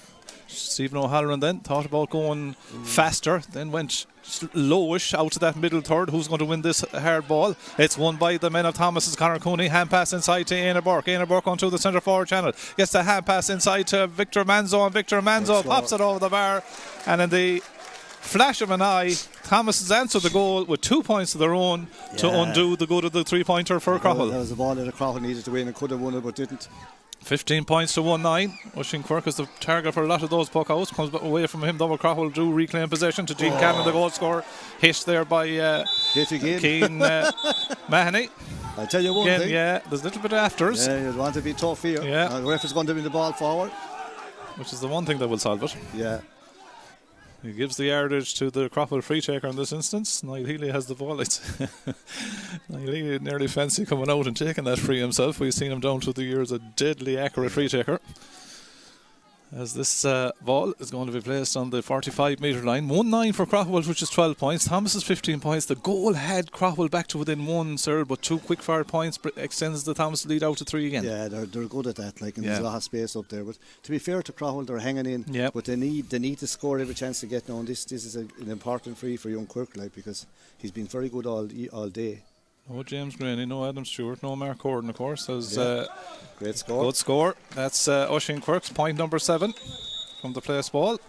Stephen O'Halloran then thought about going faster, then went lowish out to that middle third. Who's going to win this hard ball? It's won by the men of Thomas's. Conor Cooney, hand pass inside to Aina Burke. Aina Burke onto the centre forward channel, gets the hand pass inside to Victor Manzo, and Victor Manzo pops it over the bar, and in the flash of an eye, Thomas has answered the goal with 2 points of their own to undo the good of the 3-pointer for Craughwell. That was the ball that Craughwell needed to win and could have won it but didn't. 15 points to 1-9. Oisin Quirk is the target for a lot of those puck outs. Comes away from him though. Craughwell do reclaim possession to Gene Cannon, the goal scorer. Hit there by Keane Mahoney. I'll tell you one thing. Yeah, there's a little bit of afters. Yeah, you'd want to be tough here. Yeah. The ref is going to win the ball forward, which is the one thing that will solve it. Yeah. He gives the yardage to the Craughwell free taker in this instance. Niall Healy has the ball. Niall Healy nearly fancy coming out and taking that free himself. We've seen him down through the years a deadly accurate free taker. as this ball is going to be placed on the 45-metre line. 1-9 for Craughwell, which is 12 points. Thomas is 15 points. The goal had Craughwell back to within 1, sir, but 2 quick-fire points extends the Thomas lead out to 3 again. Yeah, they're good at that, and there's a lot of space up there. But to be fair to Craughwell, they're hanging in. Yep. But they need to score every chance they get now. And this is an important free for young Quirk, because he's been very good all day. No James Graney, no Adam Stewart, no Mark Gordon, of course. Great score. Good score. That's Oisin Quirk's point number 7 from the place ball.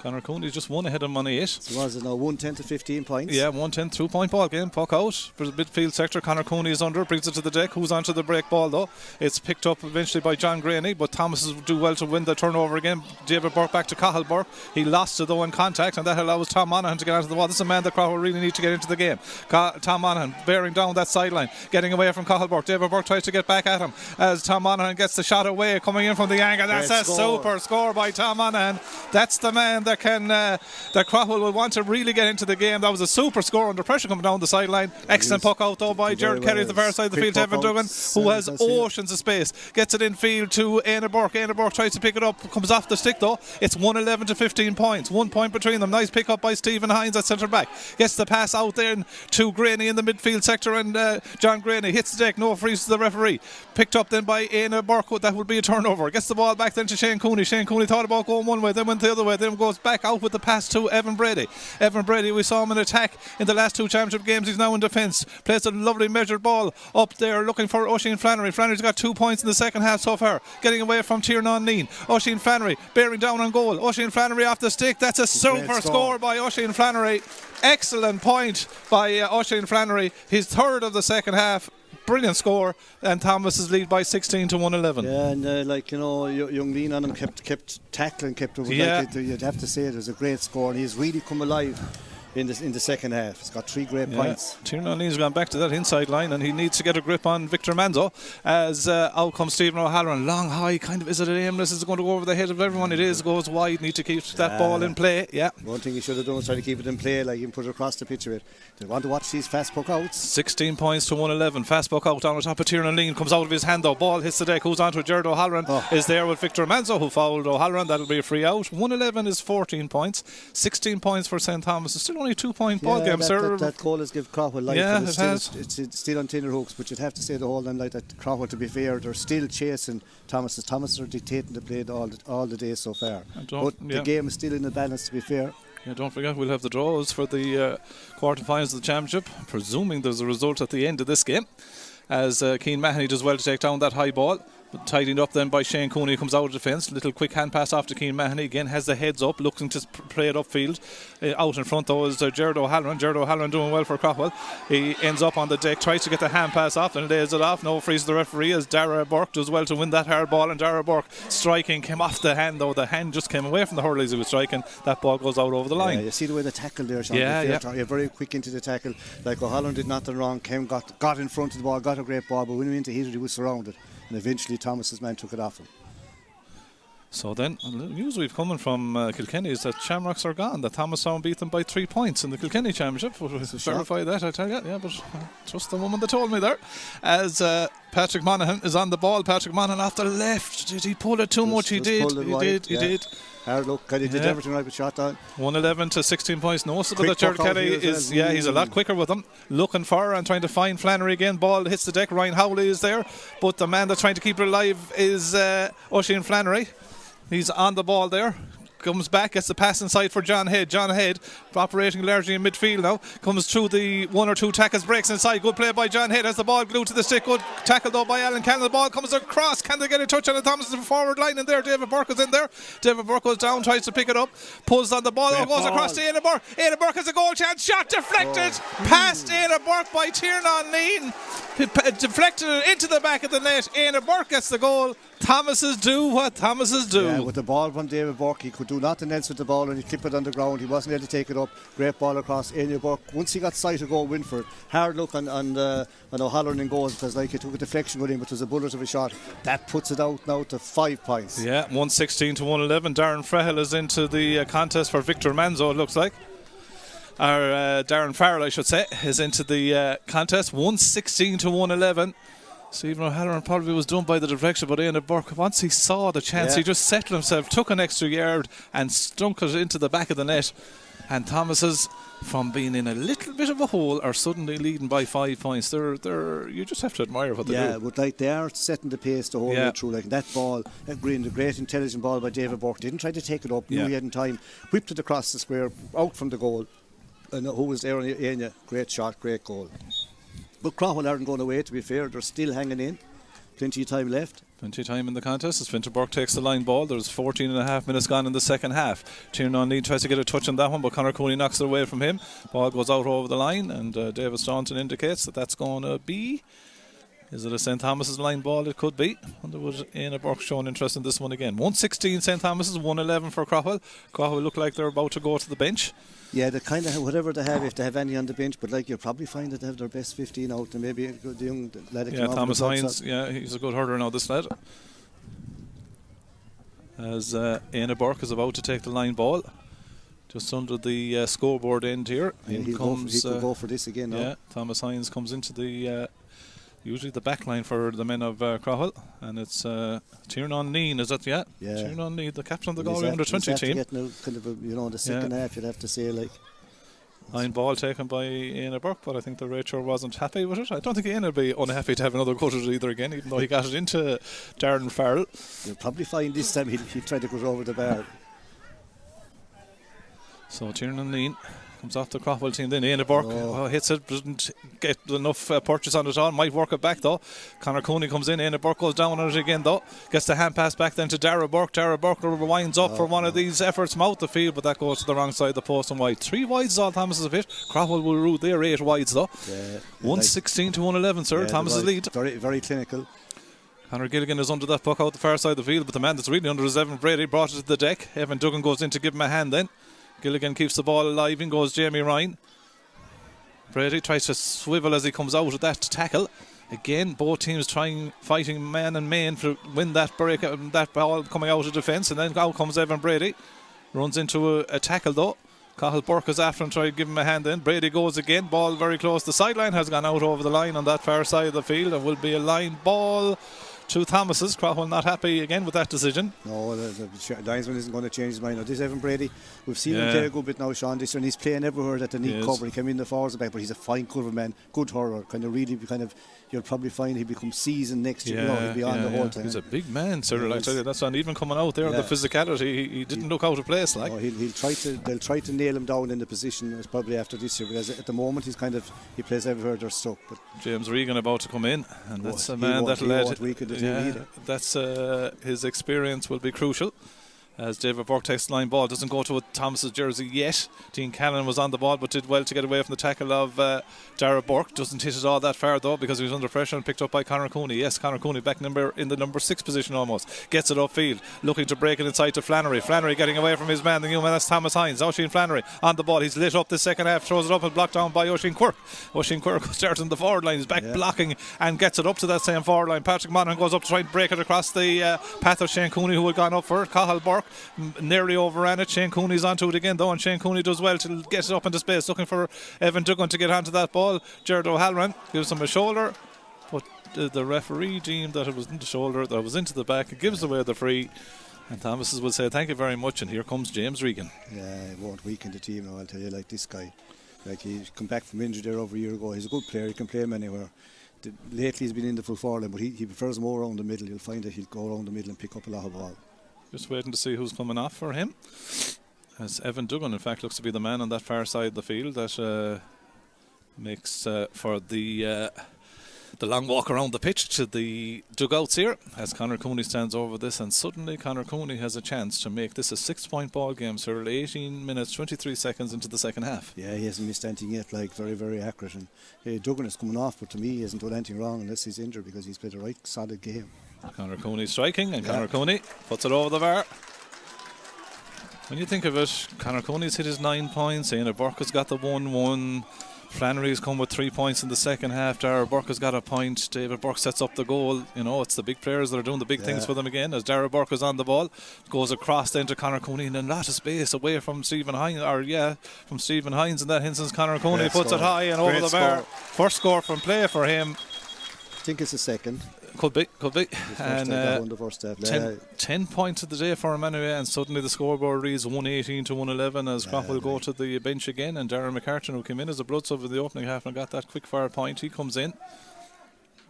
Conor Cooney just one ahead of him on 8. So was it now 110 to 15 points? Yeah, 110, 2-point ball game. Puck out for the midfield sector. Conor Cooney is under, brings it to the deck. Who's onto the break ball though? It's picked up eventually by John Graney, but Thomas do well to win the turnover again. David Burke back to Cathal Burke. He lost it though in contact, and that allows Tom Monaghan to get onto the ball. This is a man that Craughwell really need to get into the game. Tom Monaghan bearing down that sideline, getting away from Cathal Burke. David Burke tries to get back at him as Tom Monaghan gets the shot away, coming in from the angle. That's a super score by Tom Monaghan. That's the man that can that Craughwell will want to really get into the game. That was a super score under pressure coming down the sideline. Excellent puck out though by Gerard Kelly at the far side of the field. Evan Duggan, who has oceans of space, gets it in field to Éanna Burke. Éanna Burke tries to pick it up, comes off the stick though. It's 111 to 15 points. 1 point between them. Nice pick up by Stephen Hines at centre back. Gets the pass out there to Graney in the midfield sector, and John Graney hits the deck. No freeze to the referee. Picked up then by Éanna Burke. That would be a turnover. Gets the ball back then to Shane Cooney. Shane Cooney thought about going one way, then went the other way, then goes back out with the pass to Evan Brady. Evan Brady, we saw him in attack in the last 2 championship games. He's now in defence. Plays a lovely measured ball up there looking for Oisin Flannery. Flannery's got 2 points in the second half so far, getting away from Tiernan Neen. Oisin Flannery bearing down on goal. Oisin Flannery off the stick. That's a super score by Oisin Flannery. Excellent point by Oisin Flannery. His 3rd of the second half. Brilliant score, and Thomas's lead by 16 to 111. Yeah, and young Lean on him kept tackling, you'd have to say it was a great score, and he's really come alive in the second half. He's got 3 great points. Tiernan Lean's gone back to that inside line, and he needs to get a grip on Victor Manzo as out comes Stephen O'Halloran. Long high, kind of, is it aimless? Is it going to go over the head of everyone? It is, goes wide. Need to keep that ball in play. Yeah. One thing he should have done was try to keep it in play, like you can put it across the pitch of it. They want to watch these fast puck outs. 16 points to 111. Fast puck out on the top of Tiernan Lean, comes out of his hand though. Ball hits the deck. Who's onto it? Gerard O'Halloran is there with Victor Manzo, who fouled O'Halloran. That'll be a free out. 111 is 14 points. 16 points for St. Thomas. It's still only a 2-point ball game, sir. That goal has given Craughwell life. Yeah, it's still on tenner hooks, but you'd have to say the whole time like that. Craughwell, to be fair, they're still chasing Thomas. Thomas are dictating the play all the day so far. But the game is still in the balance, to be fair. Yeah, don't forget we'll have the draws for the quarterfinals of the championship, presuming there's a result at the end of this game, as Cian Mahoney does well to take down that high ball. Tidied up then by Shane Cooney, comes out of defence. Little quick hand pass off to Cian Mahoney. Again has the heads up, looking to play it upfield. Out in front though is Gerard O'Halloran. Gerard O'Halloran doing well for Craughwell. He ends up on the deck, tries to get the hand pass off and lays it off. No freeze to the referee as Dara Burke does well to win that hard ball, and Dara Burke striking came off the hand though. The hand just came away from the hurley as he was striking. That ball goes out over the line. Yeah, you see the way the tackle there, Sean. You're very quick into the tackle. Like O'Halloran did nothing wrong, got in front of the ball, got a great ball, but when he went to hit it, he was surrounded. And eventually Thomas's man took it off him. So then, the news we've coming from Kilkenny is that Shamrocks are gone. That Thomastown beat them by 3 points in the Kilkenny Championship. We'll verify that, I tell you. Yeah, but trust the woman that told me there. As Patrick Monaghan is on the ball. Patrick Monaghan off the left. Did he pull it too much? He did. He did. Hard look, he did everything right with shot down. 111 to 16 points. Noticeable that Gerard Kelly is, he's a lot quicker with them. Looking for and trying to find Flannery again. Ball hits the deck. Ryan Howley is there, but the man that's trying to keep it alive is Oisin Flannery. He's on the ball there. Comes back, gets the pass inside for John Head. John Head, operating largely in midfield now, comes through the 1 or 2 tackles, breaks inside. Good play by John Head, has the ball glued to the stick. Good tackle though by Alan Cannon. The ball comes across. Can they get a touch on the Thomas forward line in there? David Burke is in there. David Burke goes down, tries to pick it up, pulls on the ball, goes across to Éanna Burke. Éanna Burke has a goal chance. Shot deflected past Éanna Burke by Tiernan Neen. Deflected it into the back of the net. Éanna Burke gets the goal. Thomases do what Thomases do. Yeah, with the ball from David Burke, he could do nothing else with the ball and he clipped it on the ground. He wasn't able to take it up. Great ball across. Éanna Burke, once he got sight of goal, Winford, hard look on O'Halloran in goals, because like he took a deflection with him, but it was a bullet of a shot. That puts it out now to 5 points. Yeah, 116 to 111. Darren Frehel is into the contest for Victor Manzo, it looks like. Darren Farrell, I should say, is into the contest. 116 to 111. Stephen O'Halloran probably was done by the deflection, but Éanna Burke, once he saw the chance, he just settled himself, took an extra yard and stunk it into the back of the net. And Thomas's, from being in a little bit of a hole, are suddenly leading by 5 points. They're you just have to admire what they do. Yeah, but like they are setting the pace the whole way through. Like that ball, the great intelligent ball by David Burke, didn't try to take it up, knew he hadn't time, whipped it across the square, out from the goal. And who was there? Éanna, great shot, great goal. But Craughwell aren't going away, to be fair. They're still hanging in. Plenty of time left. Plenty of time in the contest as Fintan Burke takes the line ball. There's 14 and a half minutes gone in the second half. Tiernan Lee tries to get a touch on that one, but Conor Cooney knocks it away from him. Ball goes out over the line, and David Staunton indicates that that's going to be... Is it a St. Thomas's line ball? It could be. Wonder would Éanna Burke showing interest in this one again. 116 St. Thomas's, 111 for Craughwell. Craughwell look like they're about to go to the bench. Yeah, they kind of whatever they have, if they have any on the bench, but like you'll probably find that they have their best 15 out, and maybe the young lad. Yeah, Thomas Hines. Yeah, he's a good hurler now, this lad. As Éanna Burke is about to take the line ball, just under the scoreboard end here. Yeah, he could go for this again now. Yeah, Thomas Hines comes into the usually the back line for the men of Craughwell, and it's Tiernan Neen, is that? Yeah. Tiernan Neen, the captain of the Galway under-20 team. Kind of the second half, you'd have to say, like. Line ball taken by Éanna Burke, but I think the Rachel wasn't happy with it. I don't think Éanna would be unhappy to have another go at it either again, even though he got it into Darren Farrell. You'll probably find this time he'll try to go over the bar. So Tiernan Neen comes off the Craughwell team, then Éanna Burke hits it, doesn't get enough purchase on it all, might work it back though. Conor Cooney comes in, Éanna Burke goes down on it again though, gets the hand pass back then to Dara Burke. Dara Burke winds up for one of these efforts from out the field, but that goes to the wrong side of the post and wide. 3 wides is all Thomas has hit. Craughwell will rule there, 8 wides though. 116 to 111, sir. Thomas's lead. Very, very clinical. Conor Gilligan is under that puck out the far side of the field, but the man that's really under is Evan Brady. Brought it to the deck. Evan Duggan goes in to give him a hand then. Gilligan keeps the ball alive, in goes Jamie Ryan. Brady tries to swivel as he comes out of that tackle. Again, both teams fighting man and man to win that break, that ball coming out of defence, and then out comes Evan Brady. Runs into a tackle though. Cathal Burke is after him, trying to give him a hand in. Brady goes again, ball very close. The sideline has gone out over the line on that far side of the field. There will be a line ball to Thomas's. Craughwell not happy again with that decision. No, the linesman isn't going to change his mind. Now, this Evan Brady, we've seen him play a good bit now, Sean, this year, and he's playing everywhere that they need cover. He came in the forwards back, but he's a fine cover man, good hurler, you'll probably find he becomes seasoned next year. He'll be on the whole time. He's a big man, Cyril. I tell you, that's not even coming out there. The physicality, he didn't look out of place. Like, they'll try to nail him down in the position. Probably after this year, because at the moment he plays everywhere they're stuck. But James Regan about to come in, and that's a man that led. That's his experience will be crucial. As David Burke takes the line ball, doesn't go to Thomas's jersey yet. Dean Callan was on the ball but did well to get away from the tackle of Dara Burke. Doesn't hit it all that far though, because he was under pressure and picked up by Conor Cooney. Yes, Conor Cooney back in the number 6 position almost. Gets it upfield, looking to break it inside to Flannery. Flannery getting away from his man, the new man, that's Thomas Hines. Oisin Flannery on the ball, he's lit up the second half, throws it up and blocked down by Oisin Quirk. Oisin Quirk starts on the forward line, he's back blocking and gets it up to that same forward line. Patrick Monaghan goes up to try and break it across the path of Shane Cooney, who had gone up for it. Cathal Burke nearly overran it. Shane Cooney's onto it again though, and Shane Cooney does well to get it up into space, looking for Evan Duggan to get onto that ball. Jared O'Halloran gives him a shoulder, but the referee deemed that it was into the shoulder, that it was into the back. It gives away the free, and Thomas's will say thank you very much, and here comes James Regan. Yeah, it won't weaken the team now, I'll tell you. Like this guy, like he's come back from injury there over a year ago. He's a good player, he can play him anywhere. Lately he's been in the full forward line, but he prefers more around the middle. You'll find that he'll go around the middle and pick up a lot of ball. Just waiting to see who's coming off for him. As Evan Duggan, in fact, looks to be the man on that far side of the field that makes for the long walk around the pitch to the dugouts here. As Conor Cooney stands over this, and suddenly Conor Cooney has a chance to make this a 6-point ball game, sir. 18 minutes, 23 seconds into the second half. Yeah, he hasn't missed anything yet, like very, very accurate. And Duggan is coming off, but to me he hasn't done anything wrong unless he's injured, because he's played a right solid game. Conor Cooney striking, and Conor Cooney puts it over the bar. When you think of it, Conor Cooney's hit his 9 points, Éanna Burke has got the 1-1. Flannery's come with 3 points in the second half. Dara Burke has got a point. David Burke sets up the goal. You know, it's the big players that are doing the big things for them again. As Dara Burke is on the ball, goes across then to Conor Cooney in a lot of space away from Stephen Hines. From Stephen Hines in that instance. Conor Cooney puts it high and over the bar. First score from play for him. think it's a second. Could be. And the first half. 10 points of the day for him anyway, and suddenly the scoreboard reads 118 to 111 as Craughwell go to the bench again, and Darren McCartan, who came in as a blood sub in the opening half and got that quick fire point, he comes in.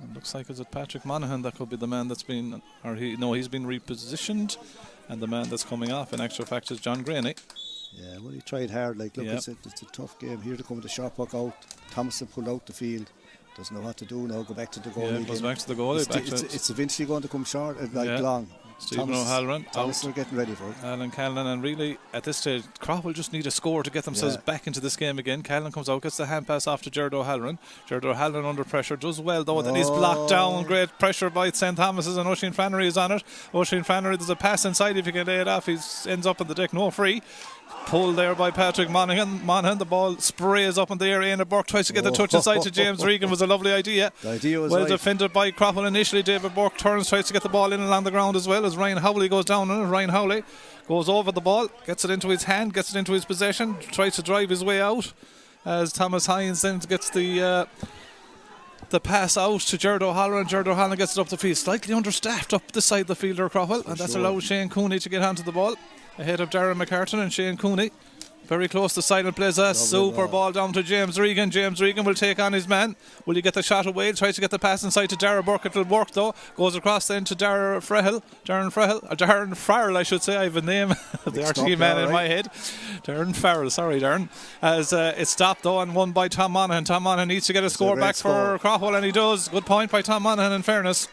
It looks like it's Patrick Monaghan that could be the man that's been, he's been repositioned, and the man that's coming off in actual fact is John Graney. Yeah, well, he tried hard. Like, look, it's a tough game. Here to come with a sharp puck out. Thomason pulled out the field. Doesn't know what to do now. Go back to the goalie. Yeah, goes back to the goalie. It's eventually going to come short, long. Stephen O'Halloran. Thomas are getting ready for it. Alan Callan, and really at this stage, Craughwell just need a score to get themselves back into this game again. Callan comes out, gets the hand pass off to Jared O'Halloran. Jared O'Halloran under pressure does well though. Then he's blocked down. Great pressure by St. Thomas's, and Oisin Flannery is on it. Oisin Flannery, there's a pass inside if you can lay it off. He ends up on the deck, no free. Pulled there by Patrick Monaghan. The ball sprays up in the air. Aina Burke tries to get the touch inside to James Regan. Was a lovely idea. The idea was well defended by Craughwell initially. David Burke turns, tries to get the ball in along the ground as well as Ryan Howley goes down on it. Ryan Howley goes over the ball, gets it into his hand, gets it into his possession, tries to drive his way out as Thomas Hines then gets the pass out to Jared O'Halloran. Jared O'Halloran gets it up the field, slightly understaffed up the side of the fielder Craughwell, and that's allowed Shane Cooney to get onto the ball ahead of Darren McCartan, and Shane Cooney very close to silent plays a super ball down to James Regan. James Regan will take on his man. Will he get the shot away? Tries to get the pass inside to Darren Burke. It'll work though. Goes across then to Darren Farrell I should say. I have a name of the RTE man in my head. Darren Farrell, sorry Darren. As it's stopped though and won by Tom Monaghan. Tom Monaghan needs to get a score back for Craughwell, and he does. Good point by Tom Monaghan in fairness.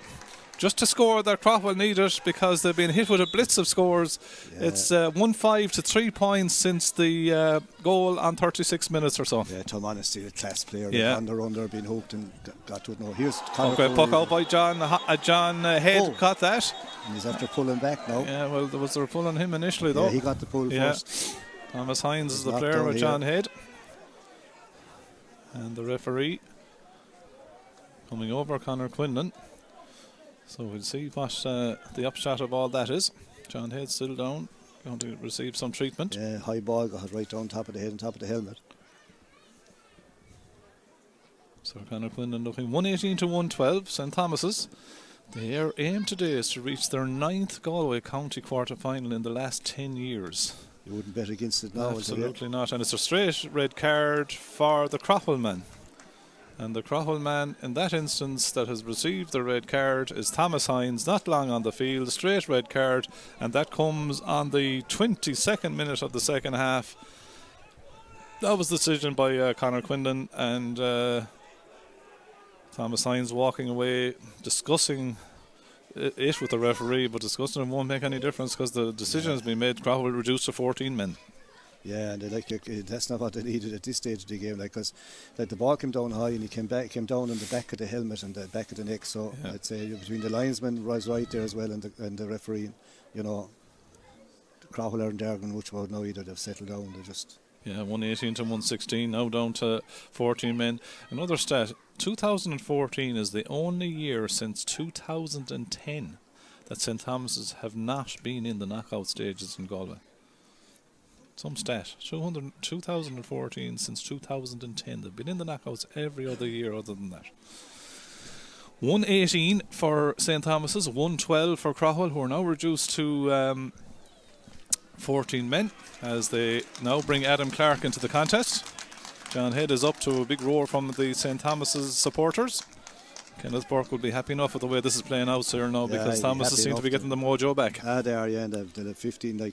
Just to score that Craughwell needed because they've been hit with a blitz of scores. It's 1-5 to 3 points since the goal on 36 minutes or so. Yeah, Tom Monaghan still a class player. Yeah. Under being hooked and got to it now. Here's puck out by John Head caught that. And he's after pulling back now. Yeah, well, there was a pull on him initially though. Yeah, he got the pull first. Thomas Hines is the player with John Head. And the referee coming over, Conor Quinlan. So we'll see what the upshot of all that is. John Head still down, going to receive some treatment. Yeah, high ball got right down top of the head and top of the helmet. So Conor Quinlan looking 118 to 112. St. Thomas's. Their aim today is to reach their 9th Galway County quarter final in the last 10 years. You wouldn't bet against it now. Absolutely not. And it's a straight red card for the Craughwell man. And the Craughwell man in that instance that has received the red card is Thomas Hines, not long on the field, straight red card, and that comes on the 22nd minute of the second half. That was the decision by Conor Quinlan, and Thomas Hines walking away discussing it with the referee, but discussing it won't make any difference because the decision has been made. Craughwell reduced to 14 men. Yeah, and that's not what they needed at this stage of the game, because the ball came down high and he came down on the back of the helmet and the back of the neck. So I'd say between the linesman was right there as well and the referee, Craughwell and Dergan, which would now either they've settled down. They just 118 to 116, now down to 14 men. Another stat: 2014 is the only year since 2010 that St. Thomas's have not been in the knockout stages in Galway. Some stat. 2014 since 2010. They've been in the knockouts every other year other than that. 118 for St. Thomas's, 112 for Craughwell, who are now reduced to 14 men as they now bring Adam Clark into the contest. John Head is up to a big roar from the St. Thomas's supporters. Kenneth Burke will be happy enough with the way this is playing out here now, because Thomas's seem to be getting the mojo back. They are, and they've 15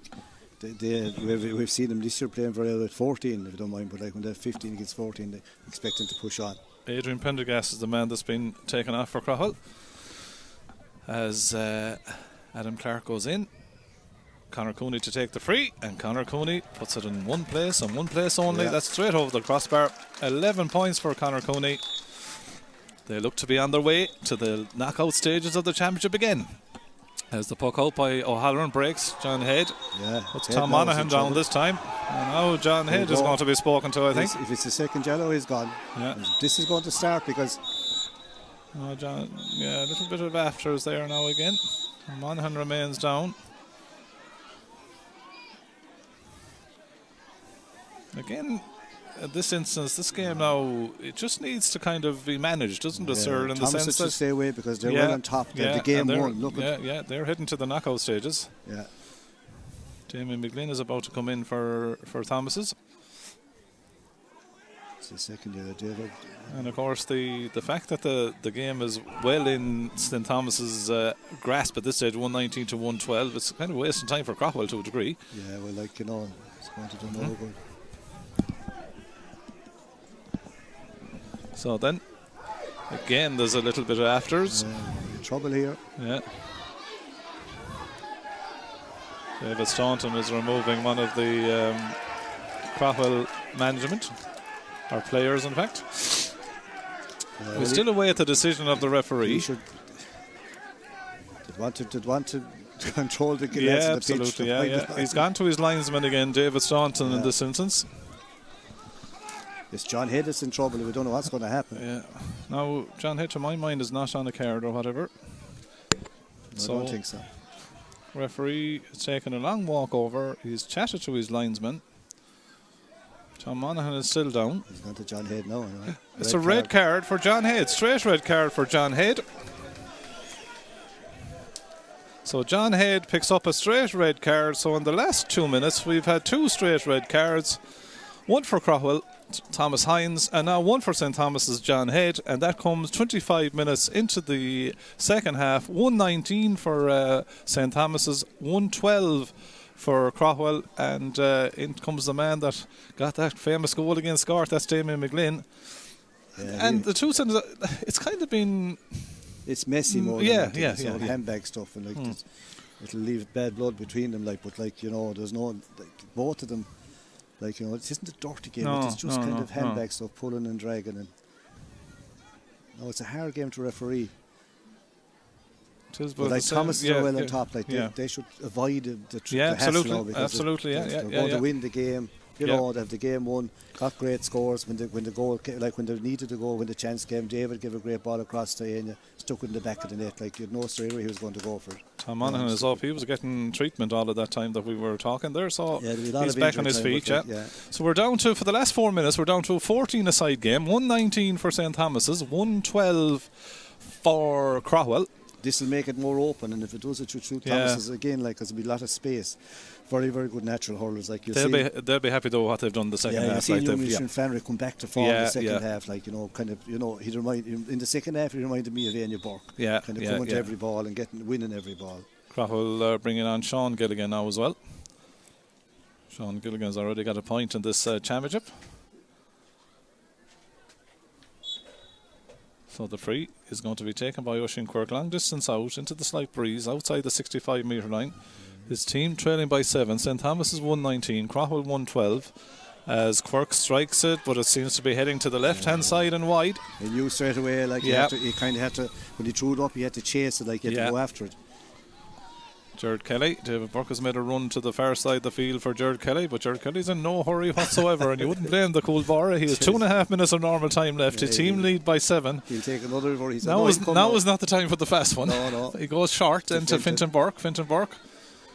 we've seen them this year playing very well at 14, if you don't mind, but when they're 15 against 14, they expect them to push on. Adrian Pendergast is the man that's been taken off for Craughwell as Adam Clark goes in. Conor Cooney to take the free, and Conor Cooney puts it in one place and one place only. That's straight over the crossbar. 11 points for Conor Cooney. They look to be on their way to the knockout stages of the championship again. As the puck out by O'Halloran breaks, John Head puts Tom Monaghan down this time. And now John Head is going to be spoken to, I think. If it's the second yellow, he's gone. This is going to start because... a little bit of afters there now again. Monaghan remains down. Again, in this instance, this game now, it just needs to kind of be managed, doesn't it, sir? In the sense that stay away because they're well on top. The game won. Look they're heading to the knockout stages. Yeah. Damien McGlynn is about to come in for Thomas's. It's the second year, David. And of course, the fact that the game is well in St Thomas's grasp at this stage, 119 to 112, it's kind of wasting time for Craughwell to a degree. Yeah, well, like, it's going to do no good. So then, again, there's a little bit of afters. Trouble here. Yeah. David Staunton is removing one of the Craughwell management, or players, in fact. We're still away at the decision of the referee. Did want to control the yeah, absolutely. Yeah. He's gone to his linesman again, David Staunton, in this instance. It's John Head that's in trouble. We don't know what's going to happen. Yeah. Now, John Head, to my mind, is not on a card or whatever. I don't think so. Referee has taken a long walk over. He's chatted to his linesman. Tom Monaghan is still down. He's gone to John Head now. Anyway. It's a red card for John Head. Straight red card for John Head. So John Head picks up a straight red card. So in the last 2 minutes, we've had 2 straight red cards. One for Craughwell, Thomas Hines, and now one for St Thomas's, John Head, and that comes 25 minutes into the second half. 119 for St Thomas's, 112 for Craughwell, and in comes the man that got that famous goal against Scott. That's Damien McGlynn. And the two sides, it's kind of been... It's messy more than handbag stuff, and like it'll leave bad blood between them. Like, but like there's no both of them. Like it isn't a dirty game. It's just kind of handbag stuff, pulling and dragging. And it's a hard game to referee. But like Thomas is well on top. Like they should avoid the hassle now because they're going to win the game. They have the game won, got great scores when the goal, like when they needed to go, when the chance came. David gave a great ball across to Anya, stuck it in the back of the net. Like you had no straight away he was going to go for it. Tom Monaghan is up. He was getting treatment all of that time that we were talking there. So he's back on his feet. So we're down to, for the last 4 minutes, we're down to a 14-a-side game. 119 for St Thomas's, 112 for Craughwell. This will make it more open, and if it does it through Thomas's again, like there's a lot of space. Very, very good natural hurlers. Like they'll be happy though what they've done in the second half. You've seen young Fanry come back to form in the second half. Like he in the second half he reminded me of Anya Burke. Kind of coming to every ball and winning every ball. Craughwell bringing on Sean Gilligan now as well. Sean Gilligan's already got a point in this championship. So the free is going to be taken by Oisin Quirk. Long distance out into the slight breeze outside the 65 metre line. His team trailing by 7. St Thomas is 119, Craughwell 112. As Quirk strikes it, but it seems to be heading to the left-hand side and wide. He knew straight away, like he kind of had to, when he threw it up, he had to chase it, like he had to go after it. Jared Kelly. David Burke has made a run to the far side of the field for Jared Kelly, but Jared Kelly's in no hurry whatsoever, and you wouldn't blame the Coolborough. He has 2.5 minutes of normal time left. His team lead by 7. He'll take another. Now is not the time for the fast one. No. He goes short into Fintan Burke. Fintan Burke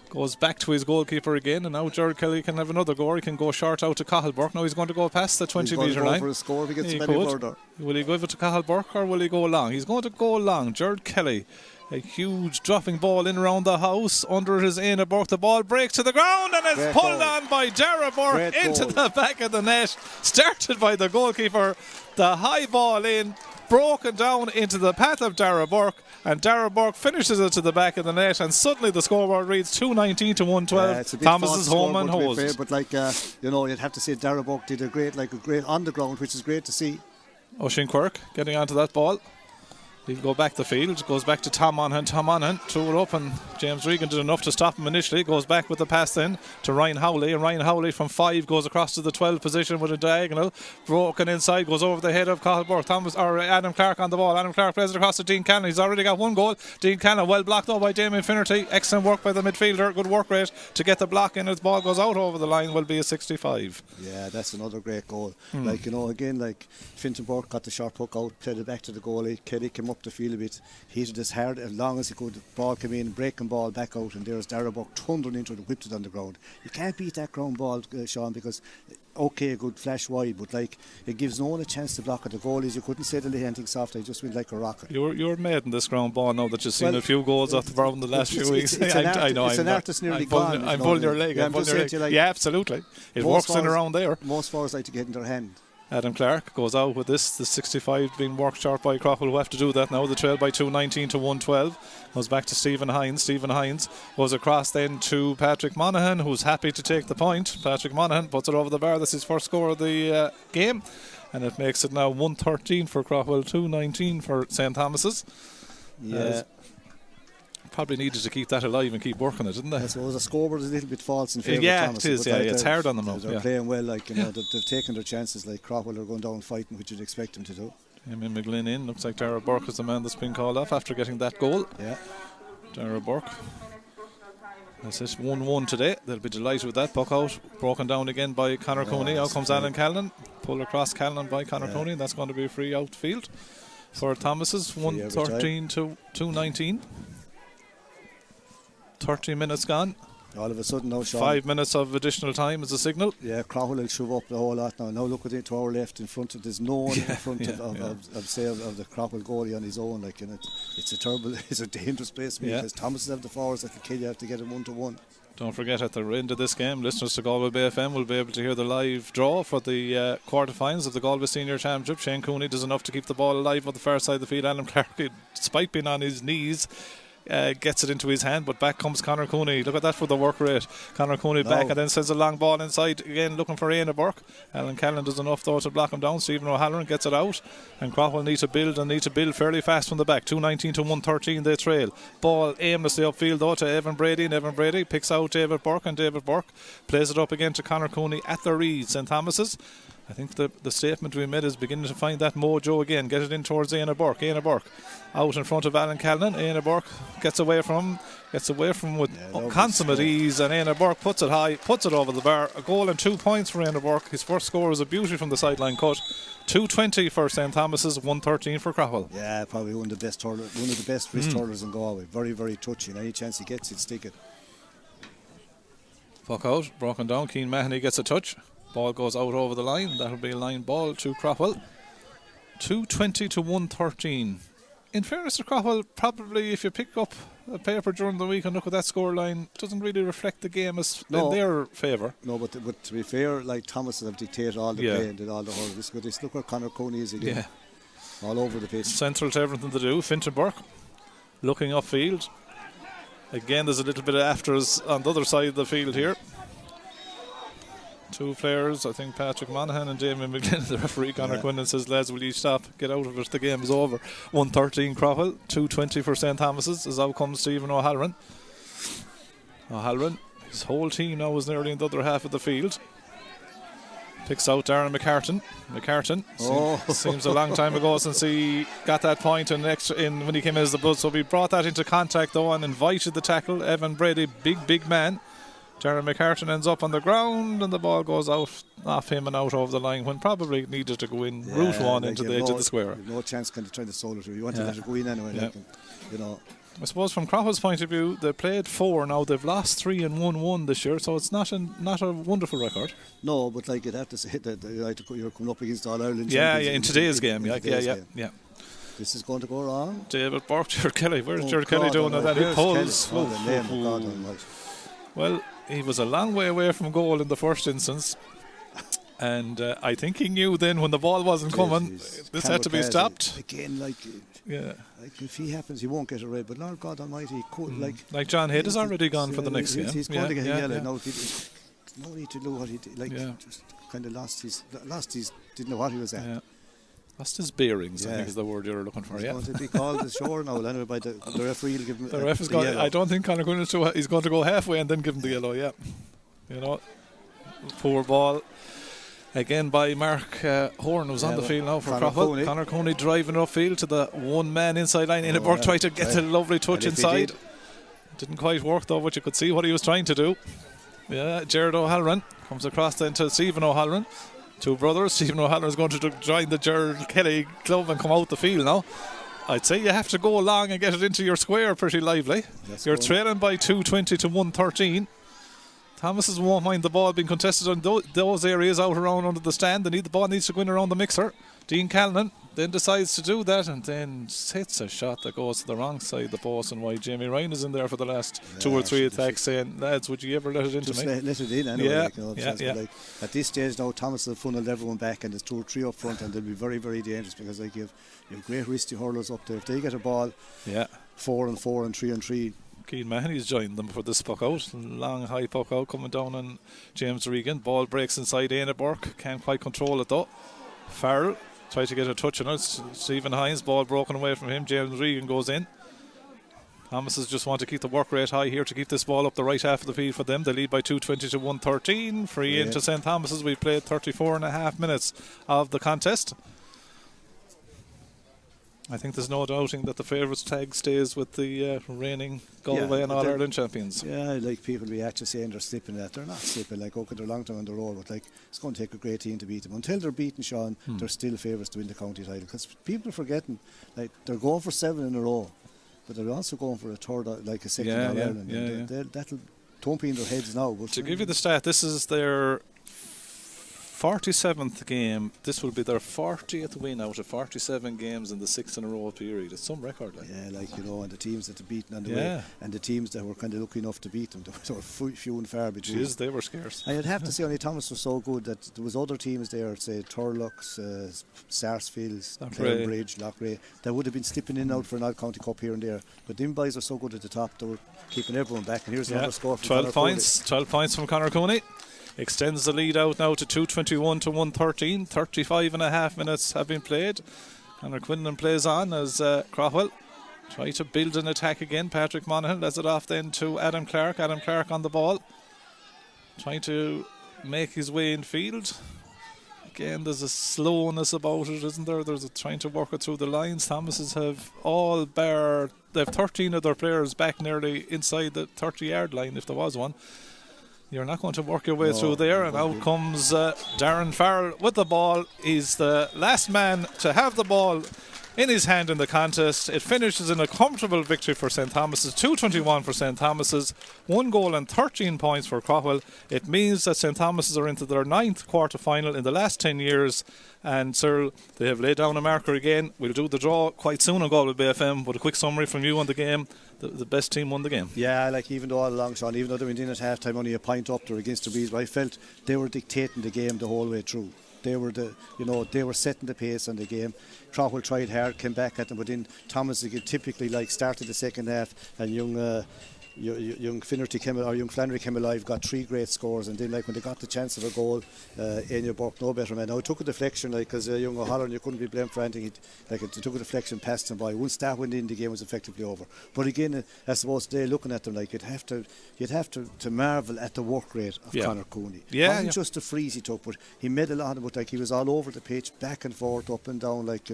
goes back to his goalkeeper again, and now Jared Kelly can have another go. He can go short out to Cathal Burke. Now he's going to go past the 20 metre line. For a score if he gets any further. Will he go over to Cathal Burke or will he go long? He's going to go long. Jared Kelly, a huge dropping ball in around the house. Under it is Éanna Burke. The ball breaks to the ground and it's pulled on by Dara Burke into the back of the net. Started by the goalkeeper. The high ball in, broken down into the path of Dara Burke, and Dara Burke finishes it to the back of the net, and suddenly the scoreboard reads 219 to 112. Thomas is home and holds. But like you'd have to say Dara Burke did a great on the ground, which is great to see. Oisin Quirk getting onto that ball. He'll go back the field, goes back to Tom Monaghan. Tom Monaghan threw it up, and James Regan did enough to stop him initially. Goes back with the pass then to Ryan Howley, and Ryan Howley from 5 goes across to the 12 position with a diagonal. Broken inside, goes over the head of Cathal Burke. Adam Clark on the ball. Adam Clark plays it across to Dean Cannon. He's already got one goal. Dean Cannon well blocked up by Damien Finnerty. Excellent work by the midfielder. Good work rate to get the block in. As ball goes out over the line, will be a 65. Yeah, that's another great goal. Again, like Fintan Burke got the short hook out, played it back to the goalie. Kelly came up the field a bit, hit it as hard as long as he could. The ball came in, breaking ball back out, and there's Dara Burke thundering into it and whipped it on the ground. You can't beat that ground ball, Sean, because okay, good flash wide, but like it gives no one a chance to block it. The goalies, you couldn't say they lay anything soft. They just went like a rocket. You're made in this ground ball now that you've seen a few goals off the ground in the last few weeks. I know. It's an art that's nearly gone. I'm pulling your leg. Yeah, absolutely. It works in around there. Most forwards like to get in their hand. Adam Clark goes out with this. The 65 being worked short by Craughwell, who have to do that now. The trail by 219 to 112. Goes back to Stephen Hines. Stephen Hines goes across then to Patrick Monaghan, who's happy to take the point. Patrick Monaghan puts it over the bar. That's his first score of the game. And it makes it now 113 for Craughwell, 219 for St. Thomas's. Yeah. Probably needed to keep that alive and keep working it, didn't they? I suppose the scoreboard is a little bit false in favour of Thomas. It is. Yeah, it's hard on them now. They're playing well, like they've taken their chances. Like Craughwell are going down fighting, which you'd expect them to do. Eamon McGlynn in. Looks like Dara Burke is the man that's been called off after getting that goal. Yeah. Dara Burke. That's it, 1-1 today. They'll be delighted with that. Puck out, broken down again by Conor Cooney. Out comes Alan Callan. Pulled across Callan by Conor Cooney. And that's going to be a free outfield for Thomas's. 113 to 219. 30 minutes gone. All of a sudden now, Sean, 5 minutes of additional time is a signal. Yeah, Craughwell will shove up the whole lot now. Now look at it to our left in front of, there's no one in front of the Craughwell goalie on his own. Like, and it's a terrible, it's a dangerous place for me because Thomas have the forwards that can kill you. Have to get him 1-to-1. Don't forget, at the end of this game, listeners to Galway Bay FM will be able to hear the live draw for the quarterfinals of the Galway Senior Championship. Shane Cooney does enough to keep the ball alive on the far side of the field. Alan Clark, despite being on his knees, gets it into his hand, but back comes Conor Cooney. Look at that for the work rate. Conor Cooney back and then sends a long ball inside again, looking for Éanna Burke. Alan Callan does enough though to block him down. Stephen O'Halloran gets it out, and Craughwell need to build fairly fast from the back. 219 to 113 they trail. Ball aimlessly upfield though to Evan Brady, and Evan Brady picks out David Burke, and David Burke plays it up again to Conor Cooney at the Reed. St. Thomas's, I think the statement we made is beginning to find that mojo again. Get it in towards Éanna Burke. Éanna Burke out in front of Alan Callan. Éanna Burke gets away from with consummate ease, and Éanna Burke puts it high, puts it over the bar. A goal and 2 points for Éanna Burke. His first score was a beauty from the sideline cut. 220 for St. Thomas's, 113 for Craughwell. Yeah, probably one of the best wrist hurlers in Galway. Very, very touching. Any chance he gets, he'd stick it. Puck out, broken down. Cian Mahoney gets a touch. Ball goes out over the line. That'll be a line ball to Craughwell. 220 to 113. In fairness to Craughwell, probably if you pick up a paper during the week and look at that score line, it doesn't really reflect the game as in their favour. No, but to be fair, like Thomas have dictated all the play and did all the hurl. Look where Conor Cooney is again. Yeah. All over the place. Central to everything to do. Fintan Burke looking upfield. Again, there's a little bit of afters on the other side of the field here. Two players, I think Patrick Monaghan and Damien McGlynn. The referee Conor Quinlan says, lads, will you stop? Get out of it, the game is over. 113 Craughwell, 220 for St. Thomas's. As out comes Stephen O'Halloran. His whole team now is nearly in the other half of the field. Picks out Darren McCartan. Seems a long time ago since he got that point in when he came in as the Blood. So we brought that into contact though and invited the tackle. Evan Brady, big man. Darren McCartan ends up on the ground and the ball goes out off him and out over the line when probably needed to go in route one into the edge of the square. No chance kind of trying to solo through. You want to let it go in anyway. I suppose from Craughwell's point of view, they played 4 now. They've lost 3 and won 1 this year, so it's not a wonderful record. No, but like you'd have to say that you're coming up against All Ireland. In today's game. Yeah. This is going to go wrong. David Burke, Jared Kelly. Where's Jared Kelly doing that? He pulls. Well, he was a long way away from goal in the first instance. And I think he knew then when the ball wasn't coming, this had to be stopped. Again, like if he happens, he won't get a red. But Lord God Almighty, like John Head is already gone for the next game. He's going to get yellow. No need to do what he did. Just kind of lost his. Didn't know what he was at. Yeah. Lost his bearings, I think is the word you're looking for. He's going to be called the shore now. Anyway, by the referee will give him. The ref is going. I don't think Conor Quinn he's going to go halfway and then give him the yellow. Yeah, poor ball. Again by Mark Horn, who's on the field now for Craughwell. Conor Cooney driving upfield to the one man inside line. Éanna Burke tried to get a lovely touch inside. Didn't quite work though, but you could see what he was trying to do. Yeah, Jared O'Halloran comes across then to Stephen O'Halloran. Two brothers. Stephen O'Halloran is going to join the Jared Kelly club and come out the field now. I'd say you have to go along and get it into your square pretty lively. You're trailing by 220 to 113. Thomas's won't mind the ball being contested on those areas out around under the stand. The ball needs to go in around the mixer. Dean Callanan then decides to do that and then hits a shot that goes to the wrong side of the post, and why Jamie Ryan is in there for the last 2 or 3 attacks saying, lads, would you ever let it into just me? Let it in anyway. Yeah, like, you know, like, at this stage now, Thomas will funnel everyone back, and there's 2 or 3 up front, and they'll be very, very dangerous because like you have great wristy hurlers up there. If they get a ball 4 and 4 and 3 and 3, Keane Mahoney's joined them for this puck out. Long high puck out coming down on James Regan. Ball breaks inside Éanna Burke. Can't quite control it though. Farrell tried to get a touch on it. Stephen Hines, ball broken away from him. James Regan goes in. Thomas's just want to keep the work rate high here to keep this ball up the right half of the field for them. They lead by 2:20 to 1:13. Free into St. Thomas's. We played 34.5 minutes of the contest. I think there's no doubting that the favourites tag stays with the reigning Galway and All-Ireland champions. Yeah, like people be actually saying they're slipping that. They're not slipping. Like, okay, they're long time on the road, but like it's going to take a great team to beat them. Until they're beaten, Sean, they're still favourites to win the county title. Because people are forgetting, like they're going for 7 in a row, but they're also going for a third, like a second All-Ireland. That'll don't be in their heads now. But to give you the stat, this is their 47th game. This will be their 40th win out of 47 games in the 6 in a row period. It's some record. Like. Yeah, like, you know, and the teams that have beaten on the way, and the teams that were kind of lucky enough to beat them, they were few and far between. Jeez, they were scarce. I'd have to say only Thomas was so good that there was other teams there, say Turlocks, Sarsfields, Clarebridge, Loughrea, that would have been slipping in and out for an All County Cup here and there. But them boys are so good at the top, they were keeping everyone back. And here's another score from 12 points. 12 points from Conor Cooney. Extends the lead out now to 2:21 to 1:13. 35.5 minutes have been played. Conor Quinlan plays on as Craughwell try to build an attack again. Patrick Monaghan lets it off then to Adam Clark. Adam Clark on the ball, trying to make his way in field. Again, there's a slowness about it, isn't there? There's trying to work it through the lines. Thomas's have all bare. They have 13 of their players back nearly inside the 30-yard line, if there was one. You're not going to work your way through there, and out comes Darren Farrell with the ball. He's the last man to have the ball in his hand in the contest. It finishes in a comfortable victory for St. Thomas's, 2:21 for St. Thomas's, 1 goal and 13 points for Craughwell. It means that St. Thomas's are into their 9th quarter-final in the last 10 years, and Cyril, they have laid down a marker again. We'll do the draw quite soon on Galway Bay FM, but a quick summary from you on the game. The best team won the game. Yeah, like even though all along, Sean, even though they went in at half time only a point up, they're against the breeze, but I felt they were dictating the game the whole way through. They were they were setting the pace on the game. Craughwell tried hard, came back at them, but then Thomas again typically like started the second half, and young Flannery came alive, got 3 great scores, and then like when they got the chance of a goal, Éanna Burke, no better man. Now it took a deflection, like because young O'Halloran, you couldn't be blamed for anything. It took a deflection past him by. Once that went in, the game was effectively over. But again, I suppose today looking at them, like you'd have to marvel at the work rate of Conor Cooney. It wasn't just the freeze he took, but he made a lot of it. Like he was all over the pitch, back and forth, up and down. Like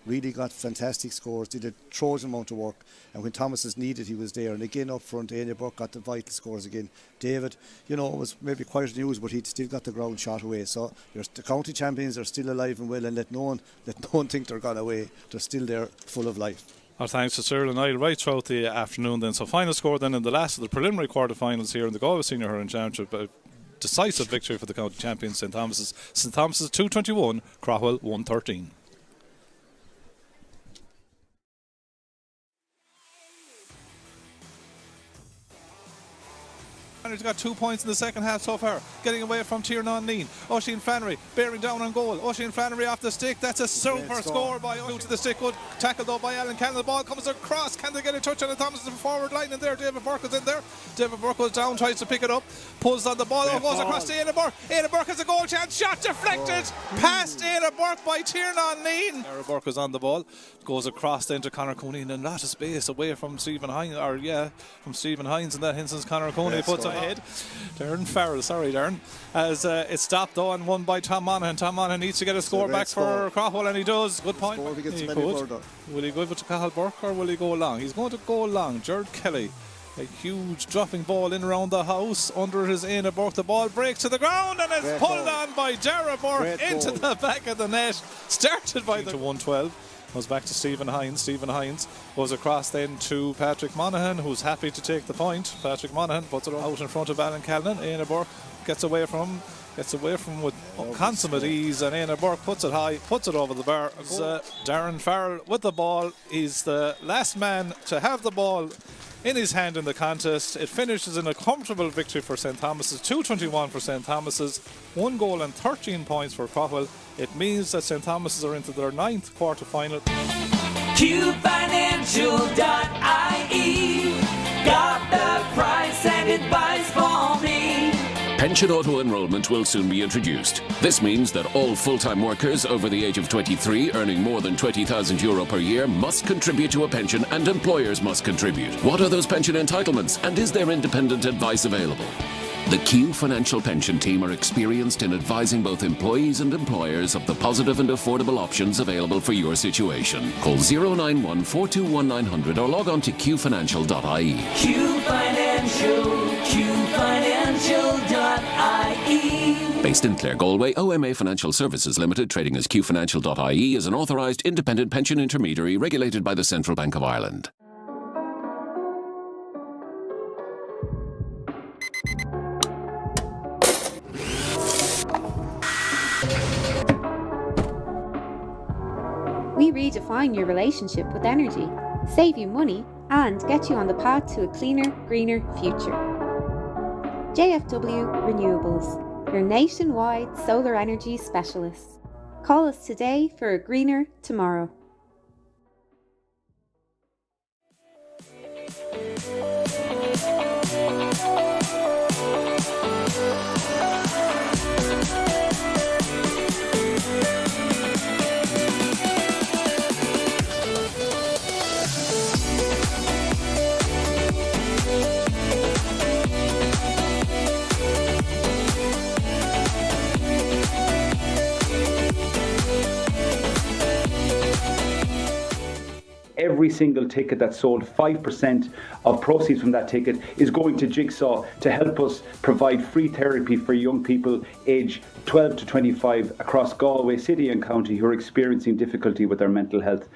really got fantastic scores. Did a Trojan amount of work, and when Thomas is needed, he was there. And again up front, Éanna Burke got the vital scores again. David, was maybe quite news, but he'd still got the ground shot away. So the county champions are still alive and well, and let no one think they're gone away. They're still there, full of life. Our thanks to Cyril and I right throughout the afternoon then. So final score then in the last of the preliminary quarter-finals here in the Galway Senior Hurling Championship. A decisive victory for the county champions, St. Thomas's. St. Thomas's 2:21, Craughwell 1:13. He's got 2 points in the second half so far, getting away from Tiernan Neen. Oisin Flannery bearing down on goal. Oisin Flannery off the stick. That's a super score by Oisin to the stick. Good tackle though by Alan Cannon. The ball comes across. Can they get a touch on it? Thomas is the forward line in there. David Burke is in there. David Burke goes down, tries to pick it up, pulls on the ball, goes across to Éanna Burke. Éanna Burke has a goal chance. Shot deflected past Éanna Burke by Tiernan Neen. Éanna Burke is on the ball, goes across then to Conor Cooney in a lot of space away from Stephen Hines, from Stephen Hines, in that instance Conor Cooney puts ahead. Darren Farrell, as it's stopped though and won by Tom Monaghan. Tom Monaghan needs to get a score back for Craughwell, and he does. Good point. Will he go to Cathal Burke or will he go long? He's going to go long. Jared Kelly, a huge dropping ball in around the house. Under his Éanna Burke, the ball breaks to the ground and it's pulled on by Dara Burke into the back of the net. Started by the 112. Goes back to Stephen Hines. Stephen Hines goes across then to Patrick Monaghan, who's happy to take the point. Patrick Monaghan puts it out in front of Alan Callan. Éanna Burke gets away from him. With consummate ease, and Éanna Burke puts it high, puts it over the bar. Darren Farrell with the ball. He's the last man to have the ball in his hand in the contest. It finishes in a comfortable victory for St. Thomas's, 221 for St. Thomas's, 1 goal and 13 points for Craughwell. It means that St. Thomas's are into their 9th quarter-final. QFinancial.ie got the price and it buys for me. Pension auto-enrolment will soon be introduced. This means that all full-time workers over the age of 23 earning more than €20,000 per year must contribute to a pension, and employers must contribute. What are those pension entitlements, and is there independent advice available? The Q Financial Pension Team are experienced in advising both employees and employers of the positive and affordable options available for your situation. Call 091 421 900 or log on to qfinancial.ie. QFinancial.ie. Based in Clare, Galway, OMA Financial Services Limited, trading as qfinancial.ie, is an authorised independent pension intermediary regulated by the Central Bank of Ireland. We redefine your relationship with energy, save you money, and get you on the path to a cleaner, greener future. JFW Renewables, your nationwide solar energy specialists. Call us today for a greener tomorrow. Every single ticket that's sold, 5% of proceeds from that ticket is going to Jigsaw to help us provide free therapy for young people aged 12 to 25 across Galway City and County who are experiencing difficulty with their mental health.